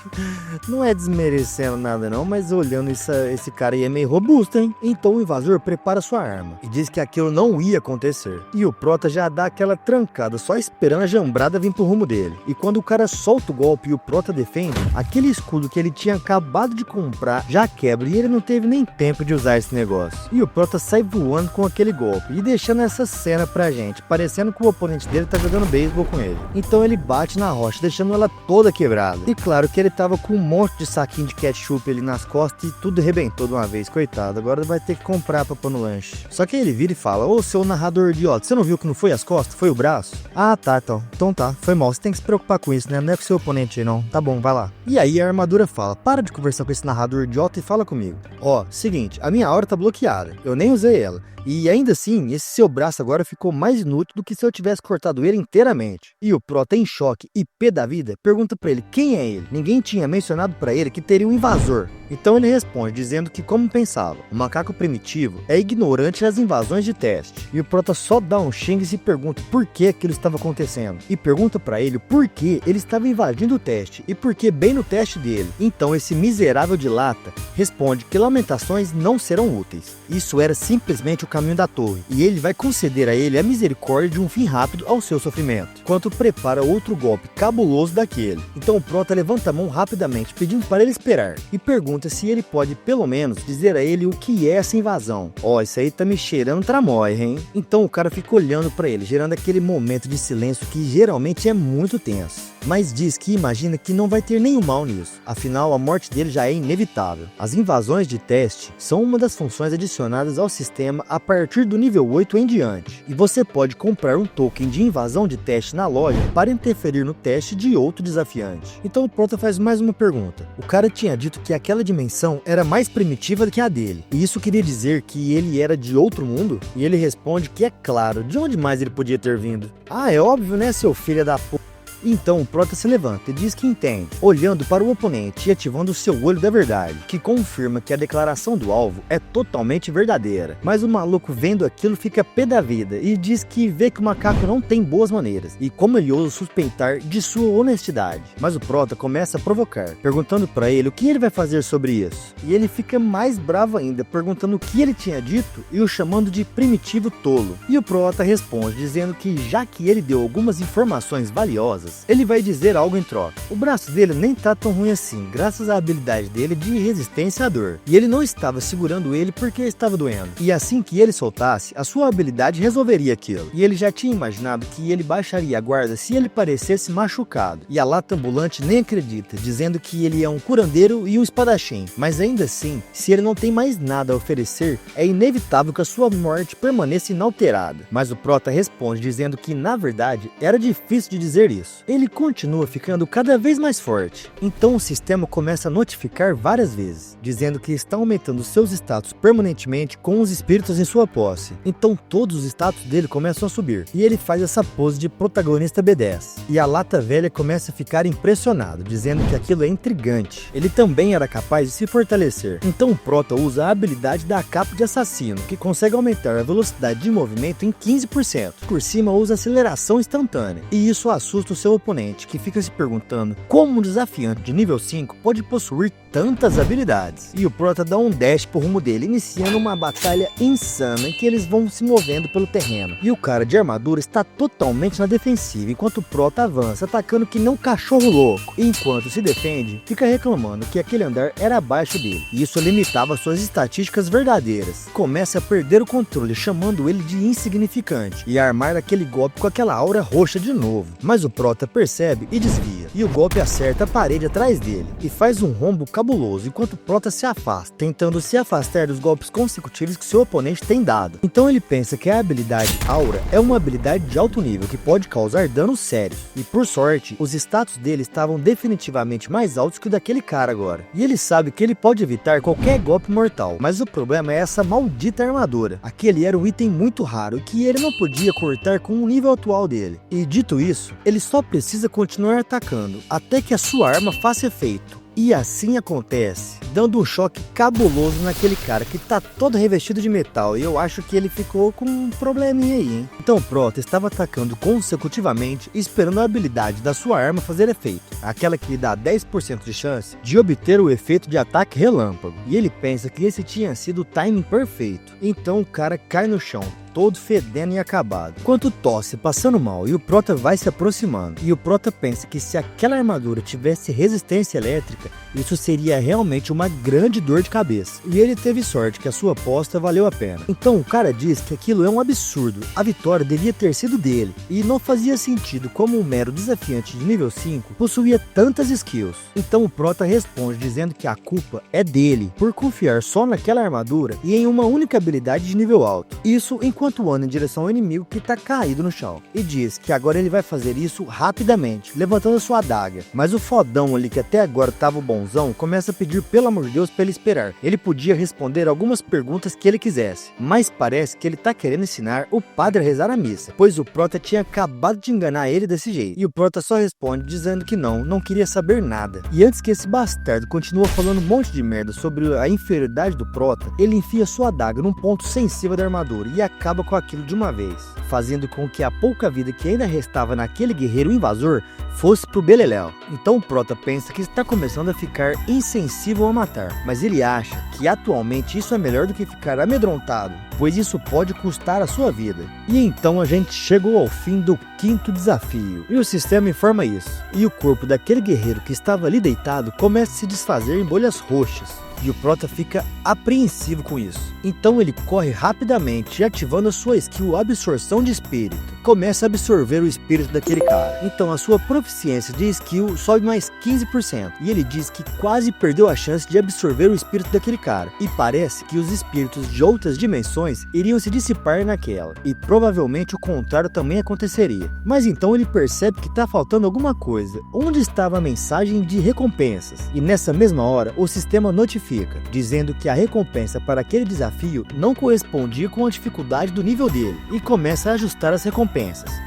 não é desmerecendo nada não, mas olhando esse cara aí é meio robusto, hein? Então o invasor prepara sua arma e diz que aquilo não ia acontecer. E o Prota já dá aquela trancada, só esperando a jambrada vir pro rumo dele. E quando o cara solta o golpe e o Prota defende, aquele escudo que ele tinha acabado de comprar já quebra e ele não teve nem tempo de usar esse negócio. E o Prota sai voando com aquele golpe e deixando essa cena pra gente, parecendo que o oponente dele tá jogando beisebol com ele. Então ele bate na rocha, deixando ela toda quebrada. E claro que ele tava com um monte de saquinho de ketchup ali nas costas e tudo arrebentou de uma vez, coitado. Agora vai ter que comprar pra pôr no lanche. Só que ele vira e fala: ô seu narrador idiota, você não viu que não foi as costas, foi o braço? Ah, tá, então tá, foi mal, você tem que se preocupar com isso, né? Não é com o seu oponente aí não, tá bom, vai lá. E aí a armadura fala: para de conversar com esse narrador idiota e fala comigo. Ó, seguinte, a minha aura tá bloqueada, eu nem usei ela. E ainda assim, esse seu braço agora ficou mais inútil do que se eu tivesse cortado ele inteiramente. E o Prota, em choque e pé da vida, pergunta pra ele quem é ele. Ninguém tinha mencionado pra ele que teria um invasor. Então ele responde dizendo que, como pensava, o macaco primitivo é ignorante das invasões de teste. E o Prota só dá um xingue e se pergunta por que aquilo estava acontecendo. E pergunta pra ele por que ele estava invadindo o teste e por que bem no teste dele. Então esse miserável de lata responde que lamentações não serão úteis. Isso era simplesmente o caminho da torre, e ele vai conceder a ele a misericórdia de um fim rápido ao seu sofrimento, enquanto prepara outro golpe cabuloso daquele. Então o Prota levanta a mão rapidamente, pedindo para ele esperar, e pergunta se ele pode pelo menos dizer a ele o que é essa invasão. Ó, isso aí tá me cheirando tramóia, hein? Então o cara fica olhando para ele, gerando aquele momento de silêncio que geralmente é muito tenso, mas diz que imagina que não vai ter nenhum mal nisso, afinal a morte dele já é inevitável. As invasões de teste são uma das funções adicionadas ao sistema a partir do nível 8 em diante, e você pode comprar um token de invasão de teste na loja para interferir no teste de outro desafiante. Então o Prota faz mais uma pergunta. O cara tinha dito que aquela dimensão era mais primitiva do que a dele, e isso queria dizer que ele era de outro mundo? E ele responde que é claro, de onde mais ele podia ter vindo? Ah, é óbvio, né, seu filho da p... Então o Prota se levanta e diz que entende, olhando para o oponente e ativando o seu olho da verdade, que confirma que a declaração do alvo é totalmente verdadeira. Mas o maluco, vendo aquilo, fica pé da vida e diz que vê que o macaco não tem boas maneiras, e como ele ousa suspeitar de sua honestidade. Mas o Prota começa a provocar, perguntando para ele o que ele vai fazer sobre isso. E ele fica mais bravo ainda, perguntando o que ele tinha dito e o chamando de primitivo tolo. E o Prota responde dizendo que já que ele deu algumas informações valiosas, beleza. Ele vai dizer algo em troca. O braço dele nem tá tão ruim assim, graças à habilidade dele de resistência à dor. E ele não estava segurando ele porque estava doendo. E assim que ele soltasse, a sua habilidade resolveria aquilo. E ele já tinha imaginado que ele baixaria a guarda se ele parecesse machucado. E a lata ambulante nem acredita, dizendo que ele é um curandeiro e um espadachim. Mas ainda assim, se ele não tem mais nada a oferecer, é inevitável que a sua morte permaneça inalterada. Mas o Prota responde dizendo que, na verdade, era difícil de dizer isso. Ele continua ficando cada vez mais forte. Então o sistema começa a notificar várias vezes, dizendo que está aumentando seus status permanentemente com os espíritos em sua posse. Então todos os status dele começam a subir. E ele faz essa pose de protagonista B10. E a lata velha começa a ficar impressionado, dizendo que aquilo é intrigante. Ele também era capaz de se fortalecer. Então o Prota usa a habilidade da capa de assassino, que consegue aumentar a velocidade de movimento em 15%. Por cima usa aceleração instantânea. E isso assusta o seu oponente, que fica se perguntando como um desafiante de nível 5 pode possuir tantas habilidades. E o Prota dá um dash pro rumo dele, iniciando uma batalha insana em que eles vão se movendo pelo terreno. E o cara de armadura está totalmente na defensiva, enquanto o Prota avança, atacando que nem um cachorro louco. E enquanto se defende, fica reclamando que aquele andar era abaixo dele. E isso limitava suas estatísticas verdadeiras. Começa a perder o controle, chamando ele de insignificante, e a armar aquele golpe com aquela aura roxa de novo. Mas o Prota percebe e desvia. E o golpe acerta a parede atrás dele, e faz um rombo cabuloso, enquanto o Prota se afasta, tentando se afastar dos golpes consecutivos que seu oponente tem dado. Então ele pensa que a habilidade Aura é uma habilidade de alto nível que pode causar danos sérios. E por sorte, os status dele estavam definitivamente mais altos que o daquele cara agora. E ele sabe que ele pode evitar qualquer golpe mortal, mas o problema é essa maldita armadura. Aquele era um item muito raro e que ele não podia cortar com o nível atual dele. E dito isso, ele só precisa continuar atacando até que a sua arma faça efeito. E assim acontece, dando um choque cabuloso naquele cara que tá todo revestido de metal, e eu acho que ele ficou com um probleminha aí, hein? Então o Prota estava atacando consecutivamente, esperando a habilidade da sua arma fazer efeito, aquela que lhe dá 10% de chance de obter o efeito de ataque relâmpago, e ele pensa que esse tinha sido o timing perfeito. Então o cara cai no chão, todo fedendo e acabado, enquanto tosse, passando mal, e o Prota vai se aproximando. E o Prota pensa que se aquela armadura tivesse resistência elétrica, isso seria realmente uma grande dor de cabeça. E ele teve sorte que a sua aposta valeu a pena. Então o cara diz que aquilo é um absurdo, a vitória devia ter sido dele, e não fazia sentido como um mero desafiante de nível 5 possuía tantas skills. Então o Prota responde dizendo que a culpa é dele, por confiar só naquela armadura e em uma única habilidade de nível alto. Isso enquanto anda em direção ao inimigo que tá caído no chão, e diz que agora ele vai fazer isso rapidamente, levantando sua adaga. Mas o fodão ali, que até agora tava o bonzão, começa a pedir pelo amor de Deus pra ele esperar. Ele podia responder algumas perguntas que ele quisesse, mas parece que ele tá querendo ensinar o padre a rezar a missa, pois o Prota tinha acabado de enganar ele desse jeito. E o Prota só responde dizendo que não queria saber nada. E antes que esse bastardo continue falando um monte de merda sobre a inferioridade do Prota, ele enfia sua adaga num ponto sensível da armadura e acaba com aquilo de uma vez, fazendo com que a pouca vida que ainda restava naquele guerreiro invasor fosse pro beleléu. Então o Prota pensa que está começando a ficar insensível a matar, mas ele acha que atualmente isso é melhor do que ficar amedrontado, pois isso pode custar a sua vida. E então a gente chegou ao fim do 5º desafio, e o sistema informa isso, e o corpo daquele guerreiro que estava ali deitado começa a se desfazer em bolhas roxas. E o Prota fica apreensivo com isso. Então ele corre rapidamente, ativando a sua skill Absorção de Espírito. Começa a absorver o espírito daquele cara. Então a sua proficiência de skill sobe mais 15%. E ele diz que quase perdeu a chance de absorver o espírito daquele cara. E parece que os espíritos de outras dimensões iriam se dissipar naquela. E provavelmente o contrário também aconteceria. Mas então ele percebe que tá faltando alguma coisa. Onde estava a mensagem de recompensas? E nessa mesma hora, o sistema notifica, dizendo que a recompensa para aquele desafio não correspondia com a dificuldade do nível dele, e começa a ajustar as recompensas.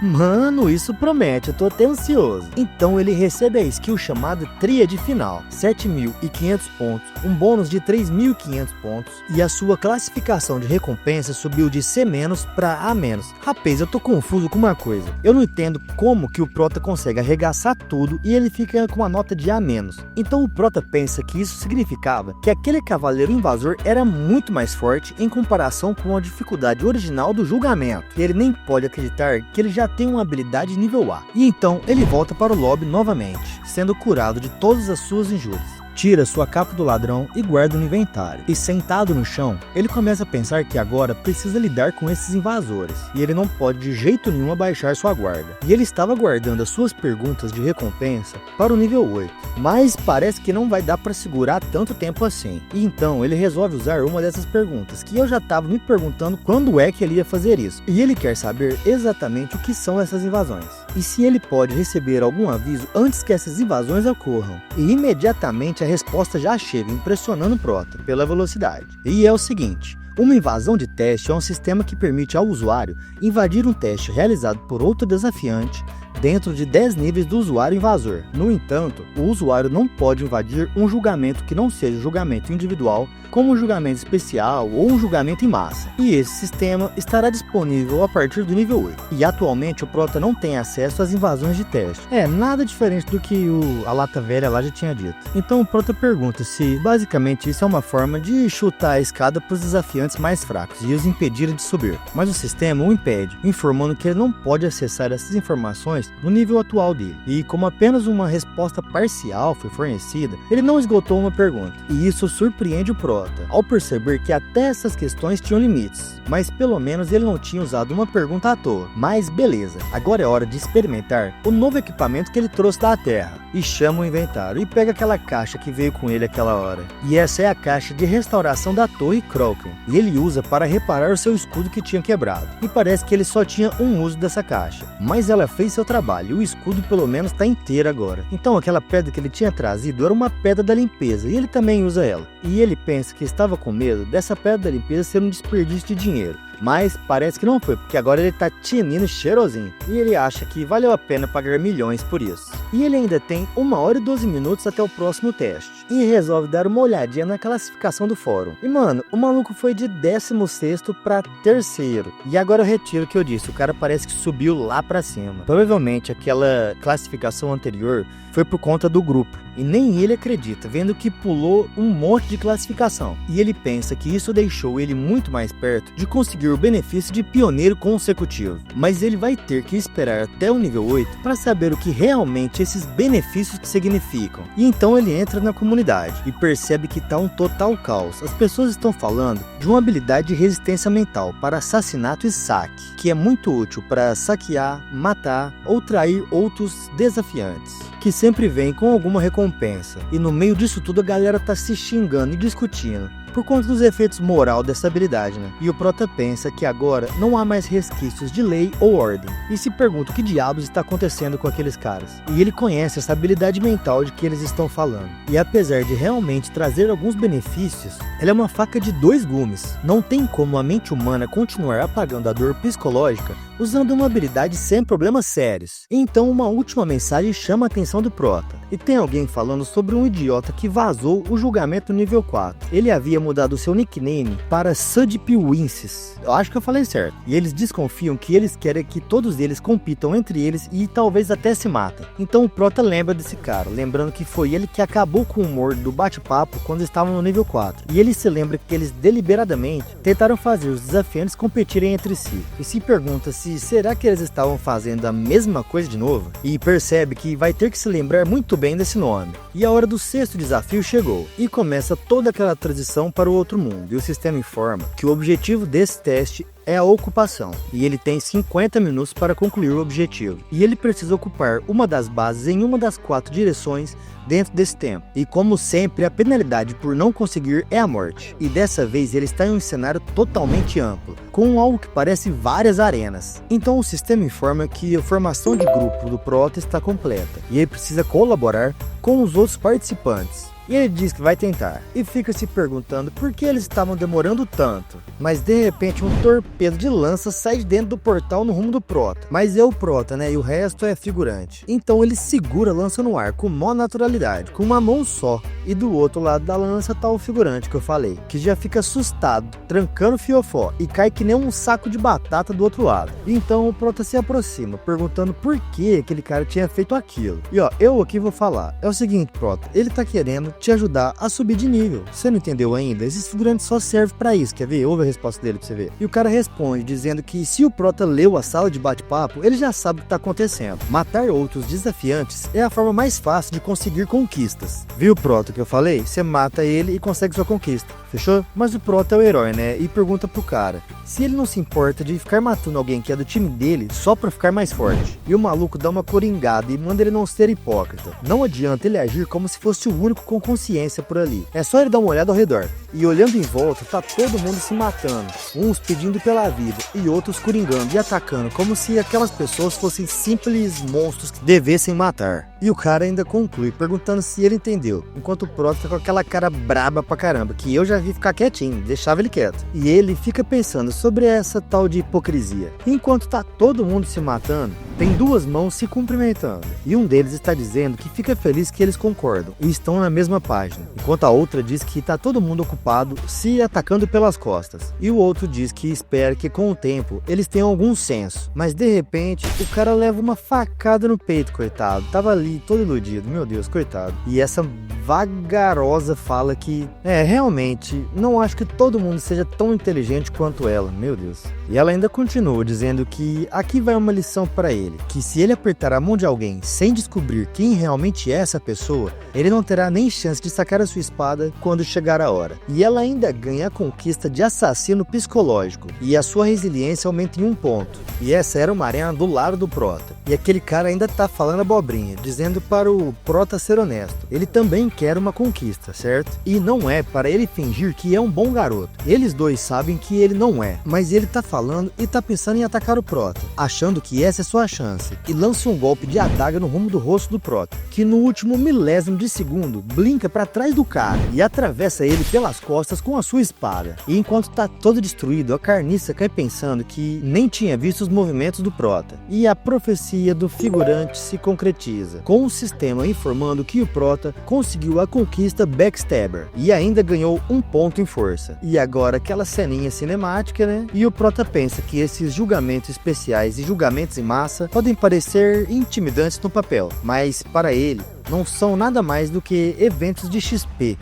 Mano, isso promete, eu tô até ansioso. Então ele recebe a skill chamada Tríade Final, 7.500 pontos, um bônus de 3.500 pontos, e a sua classificação de recompensa subiu de C- para A-. Rapaz, eu tô confuso com uma coisa, eu não entendo como que o Prota consegue arregaçar tudo e ele fica com uma nota de A-. Então o Prota pensa que isso significava que aquele cavaleiro invasor era muito mais forte em comparação com a dificuldade original do julgamento. E ele nem pode acreditar pensar que ele já tem uma habilidade nível A. E então ele volta para o lobby novamente, sendo curado de todas as suas injúrias. Tira sua capa do ladrão e guarda no inventário. E sentado no chão, ele começa a pensar que agora precisa lidar com esses invasores. E ele não pode de jeito nenhum abaixar sua guarda. E ele estava guardando as suas perguntas de recompensa para o nível 8. Mas parece que não vai dar para segurar tanto tempo assim. E então ele resolve usar uma dessas perguntas, que eu já estava me perguntando quando é que ele ia fazer isso. E ele quer saber exatamente o que são essas invasões. E se ele pode receber algum aviso antes que essas invasões ocorram. E imediatamente a resposta já chega, impressionando o Prota pela velocidade. E é o seguinte: uma invasão de teste é um sistema que permite ao usuário invadir um teste realizado por outro desafiante dentro de 10 níveis do usuário invasor. No entanto, o usuário não pode invadir um julgamento que não seja julgamento individual, como um julgamento especial ou um julgamento em massa. E esse sistema estará disponível a partir do nível 8. E atualmente o Prota não tem acesso às invasões de teste. Nada diferente do que a Lata Velha lá já tinha dito. Então o Prota pergunta se basicamente isso é uma forma de chutar a escada para os desafiantes mais fracos e os impedir de subir. Mas o sistema o impede, informando que ele não pode acessar essas informações no nível atual dele. E como apenas uma resposta parcial foi fornecida, ele não esgotou uma pergunta. E isso surpreende o Prota ao perceber que até essas questões tinham limites, mas pelo menos ele não tinha usado uma pergunta à toa. Mas beleza, agora é hora de experimentar o novo equipamento que ele trouxe da Terra. E chama o inventário e pega aquela caixa que veio com ele aquela hora. E essa é a caixa de restauração da Torre Kroken. E ele usa para reparar o seu escudo que tinha quebrado. E parece que ele só tinha um uso dessa caixa, mas ela fez seu trabalho e o escudo pelo menos está inteiro agora. Então aquela pedra que ele tinha trazido era uma pedra da limpeza e ele também usa ela. E ele pensa que estava com medo dessa pedra da limpeza ser um desperdício de dinheiro. Mas parece que não foi, porque agora ele tá tinindo cheirosinho. E ele acha que valeu a pena pagar milhões por isso. E ele ainda tem 1 hora e 12 minutos até o próximo teste. E resolve dar uma olhadinha na classificação do fórum. E mano, o maluco foi de 16º para 3º. E agora eu retiro o que eu disse, o cara parece que subiu lá pra cima. Provavelmente aquela classificação anterior foi por conta do grupo. E nem ele acredita, vendo que pulou um monte de classificação. E ele pensa que isso deixou ele muito mais perto de conseguir o benefício de pioneiro consecutivo. Mas ele vai ter que esperar até o nível 8 para saber o que realmente esses benefícios significam. E então ele entra na comunidade e percebe que tá um total caos. As pessoas estão falando de uma habilidade de resistência mental para assassinato e saque, que é muito útil para saquear, matar ou trair outros desafiantes, que sempre vem com alguma recompensa. E no meio disso tudo a galera tá se xingando e discutindo por conta dos efeitos moral dessa habilidade, né? E o Prota pensa que agora não há mais resquícios de lei ou ordem. E se pergunta o que diabos está acontecendo com aqueles caras. E ele conhece essa habilidade mental de que eles estão falando. E apesar de realmente trazer alguns benefícios, ela é uma faca de 2 gumes. Não tem como a mente humana continuar apagando a dor psicológica usando uma habilidade sem problemas sérios. Então uma última mensagem chama a atenção do Prota. E tem alguém falando sobre um idiota que vazou o julgamento nível 4. Ele havia mudado seu nickname para Sudpiwinsis. Eu acho que eu falei certo. E eles desconfiam que eles querem que todos eles compitam entre eles e talvez até se matem. Então o Prota lembra desse cara, lembrando que foi ele que acabou com o humor do bate-papo quando estavam no nível 4. E ele se lembra que eles deliberadamente tentaram fazer os desafiantes competirem entre si. E se pergunta se será que eles estavam fazendo a mesma coisa de novo? E percebe que vai ter que se lembrar muito bem desse nome. E a hora do 6º desafio chegou. E começa toda aquela transição para o outro mundo. E o sistema informa que o objetivo desse teste é a ocupação, e ele tem 50 minutos para concluir o objetivo. E ele precisa ocupar uma das bases em uma das 4 direções dentro desse tempo. E como sempre, a penalidade por não conseguir é a morte. E dessa vez ele está em um cenário totalmente amplo, com algo que parece várias arenas. Então o sistema informa que a formação de grupo do Prota está completa, e ele precisa colaborar com os outros participantes. E ele diz que vai tentar, e fica se perguntando por que eles estavam demorando tanto. Mas de repente um torpedo de lança sai de dentro do portal no rumo do Prota. Mas é o Prota, né, e o resto é figurante. Então ele segura a lança no ar com maior naturalidade, com uma mão só. E do outro lado da lança tá o figurante que eu falei, que já fica assustado, trancando o fiofó, e cai que nem um saco de batata do outro lado. Então o Prota se aproxima, perguntando por que aquele cara tinha feito aquilo. E ó, eu aqui vou falar, é o seguinte, Prota, ele tá querendo te ajudar a subir de nível. Você não entendeu ainda? Esses figurantes só servem pra isso, quer ver? Ouve a resposta dele pra você ver. E o cara responde dizendo que se o prota leu a sala de bate-papo, ele já sabe o que tá acontecendo. Matar outros desafiantes é a forma mais fácil de conseguir conquistas. Viu o prota que eu falei? Você mata ele e consegue sua conquista. Fechou? Mas o prota é o herói, né? E pergunta pro cara se ele não se importa de ficar matando alguém que é do time dele só pra ficar mais forte. E o maluco dá uma coringada e manda ele não ser hipócrita. Não adianta ele agir como se fosse o único com consciência por ali. É só ele dar uma olhada ao redor. E olhando em volta, tá todo mundo se matando. Uns pedindo pela vida e outros coringando e atacando como se aquelas pessoas fossem simples monstros que devessem matar. E o cara ainda conclui perguntando se ele entendeu, enquanto o prota tá com aquela cara braba pra caramba, que eu já vi ficar quietinho, deixava ele quieto. E ele fica pensando sobre essa tal de hipocrisia. Enquanto tá todo mundo se matando, tem duas mãos se cumprimentando. E um deles está dizendo que fica feliz que eles concordam e estão na mesma página. Enquanto a outra diz que tá todo mundo ocupado se atacando pelas costas. E o outro diz que espera que com o tempo eles tenham algum senso. Mas de repente, o cara leva uma facada no peito, coitado. Tava ali todo iludido, meu Deus, coitado. E essa vagarosa fala que, realmente, não acho que todo mundo seja tão inteligente quanto ela, meu Deus. E ela ainda continua dizendo que aqui vai uma lição para ele, que se ele apertar a mão de alguém sem descobrir quem realmente é essa pessoa, ele não terá nem chance de sacar a sua espada quando chegar a hora. E ela ainda ganha a conquista de assassino psicológico, e a sua resiliência aumenta em 1 ponto. E essa era uma arena do lado do prota. E aquele cara ainda tá falando abobrinha, dizendo para o prota ser honesto. Ele também quer uma conquista, certo? E não é para ele fingir que é um bom garoto. Eles dois sabem que ele não é, mas ele tá falando e tá pensando em atacar o prota, achando que essa é sua chance, e lança um golpe de adaga no rumo do rosto do prota, que no último milésimo de segundo blinca para trás do cara e atravessa ele pelas costas com a sua espada. E enquanto tá todo destruído, a carniça cai pensando que nem tinha visto os movimentos do prota, e a profecia do figurante se concretiza, com o sistema informando que o prota conseguiu a conquista Backstabber e ainda ganhou 1 ponto em força. E agora aquela ceninha cinemática, né? E o prota pensa que esses julgamentos especiais e julgamentos em massa podem parecer intimidantes no papel, mas para ele não são nada mais do que eventos de XP.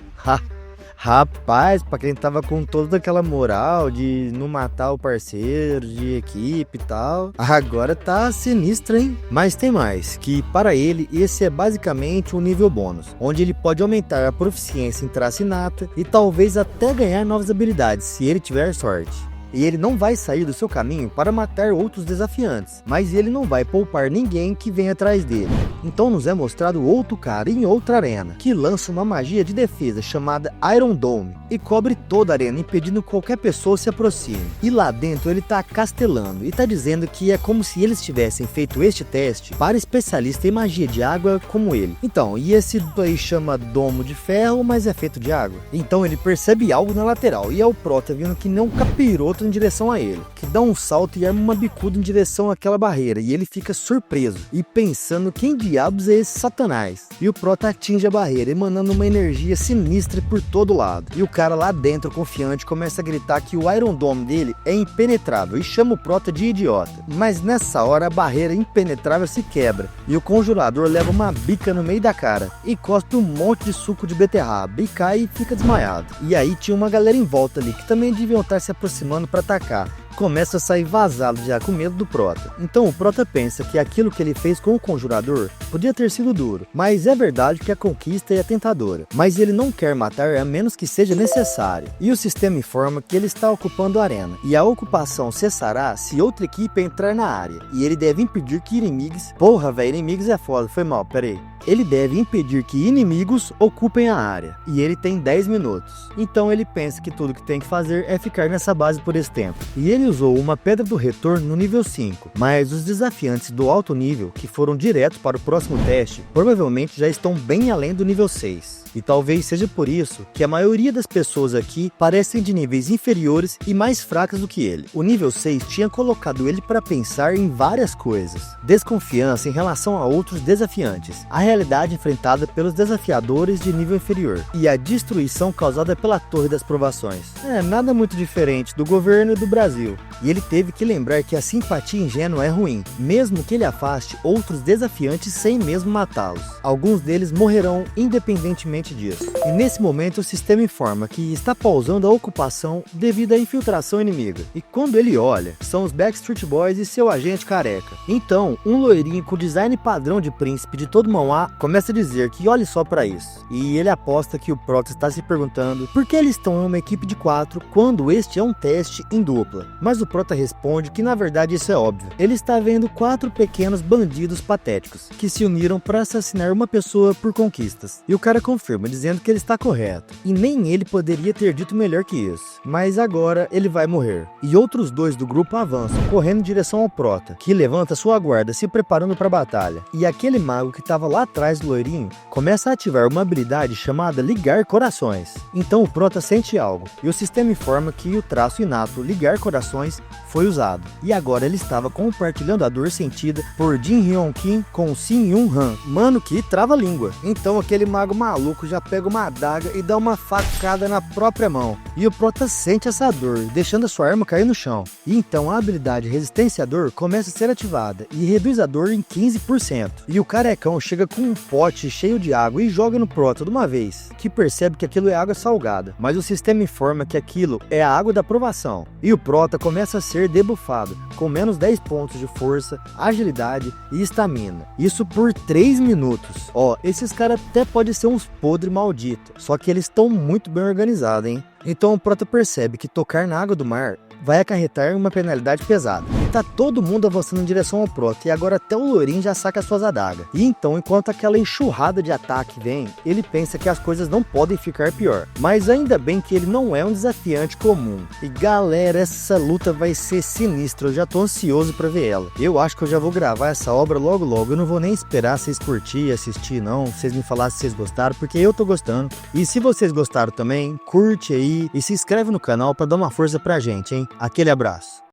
Rapaz, pra quem tava com toda aquela moral de não matar o parceiro, de equipe e tal, agora tá sinistro, hein? Mas tem mais, que para ele esse é basicamente um nível bônus, onde ele pode aumentar a proficiência em traço inata e talvez até ganhar novas habilidades, se ele tiver sorte. E ele não vai sair do seu caminho para matar outros desafiantes, mas ele não vai poupar ninguém que vem atrás dele. Então nos é mostrado outro cara em outra arena, que lança uma magia de defesa chamada Iron Dome, e cobre toda a arena, impedindo que qualquer pessoa se aproxime. E lá dentro ele tá castelando, e tá dizendo que é como se eles tivessem feito este teste para especialista em magia de água como ele. Então, e esse aí chama Domo de Ferro, mas é feito de água. Então ele percebe algo na lateral, e é o prota vindo que não capiroto em direção a ele, que dá um salto e arma uma bicuda em direção àquela barreira, e ele fica surpreso e pensando quem diabos é esse satanás. E o prota atinge a barreira, emanando uma energia sinistra por todo lado. E o cara lá dentro, confiante, começa a gritar que o Iron Dome dele é impenetrável e chama o prota de idiota. Mas nessa hora a barreira impenetrável se quebra e o conjurador leva uma bica no meio da cara e cospe um monte de suco de beterraba e cai e fica desmaiado. E aí tinha uma galera em volta ali que também deviam estar se aproximando para atacar. Começa a sair vazado já com medo do prota. Então o prota pensa que aquilo que ele fez com o conjurador podia ter sido duro, mas é verdade que a conquista é tentadora, mas ele não quer matar a menos que seja necessário. E o sistema informa que ele está ocupando a arena, e a ocupação cessará se outra equipe entrar na área, e ele deve impedir que inimigos... Porra, velho, inimigos é foda, foi mal, peraí. Ele deve impedir que inimigos ocupem a área, e ele tem 10 minutos. Então ele pensa que tudo que tem que fazer é ficar nessa base por esse tempo. E ele usou uma pedra do retorno no nível 5, mas os desafiantes do alto nível, que foram direto para o próximo teste, provavelmente já estão bem além do nível 6. E talvez seja por isso que a maioria das pessoas aqui parecem de níveis inferiores e mais fracas do que ele. O nível 6 tinha colocado ele para pensar em várias coisas. Desconfiança em relação a outros desafiantes, a realidade enfrentada pelos desafiadores de nível inferior e a destruição causada pela Torre das Provações. Nada muito diferente do governo e do Brasil. viu. E ele teve que lembrar que a simpatia ingênua é ruim, mesmo que ele afaste outros desafiantes sem mesmo matá-los. Alguns deles morrerão independentemente disso. E nesse momento o sistema informa que está pausando a ocupação devido à infiltração inimiga. E quando ele olha, são os Backstreet Boys e seu agente careca. Então, um loirinho com design padrão de príncipe de todo Mauá começa a dizer que olhe só pra isso. E ele aposta que o Prota está se perguntando por que eles estão em uma equipe de 4 quando este é um teste em dupla. Mas o Prota responde que na verdade isso é óbvio. Ele está vendo 4 pequenos bandidos patéticos que se uniram para assassinar uma pessoa por conquistas. E o cara confirma, dizendo que ele está correto. E nem ele poderia ter dito melhor que isso. Mas agora ele vai morrer. E outros 2 do grupo avançam, correndo em direção ao Prota, que levanta sua guarda, se preparando para a batalha. E aquele mago que estava lá atrás do loirinho começa a ativar uma habilidade chamada Ligar Corações. Então o Prota sente algo, e o sistema informa que o traço inato Ligar Corações foi usado. E agora ele estava compartilhando a dor sentida por Jin Hyun Kim com Shin Yun Han. Mano, que trava-língua. Então aquele mago maluco já pega uma adaga e dá uma facada na própria mão. E o Prota sente essa dor, deixando a sua arma cair no chão. E então a habilidade Resistência à Dor começa a ser ativada e reduz a dor em 15%. E o carecão chega com um pote cheio de água e joga no Prota de uma vez, que percebe que aquilo é água salgada. Mas o sistema informa que aquilo é a água da provação. E o Prota começa a ser debuffado, com menos 10 pontos de força, agilidade e estamina. Isso por 3 minutos. Ó, esses caras até podem ser uns podres malditos, só que eles estão muito bem organizados, hein? Então o Prota percebe que tocar na água do mar vai acarretar uma penalidade pesada. E tá todo mundo avançando em direção ao Prota, e agora até o loirinho já saca suas adagas. E então, enquanto aquela enxurrada de ataque vem, ele pensa que as coisas não podem ficar pior. Mas ainda bem que ele não é um desafiante comum. E galera, essa luta vai ser sinistra, eu já tô ansioso pra ver ela. Eu acho que eu já vou gravar essa obra logo logo, eu não vou nem esperar vocês curtir, assistir não, vocês me falarem se vocês gostaram, porque eu tô gostando. E se vocês gostaram também, curte aí e se inscreve no canal pra dar uma força pra gente, hein? Aquele abraço.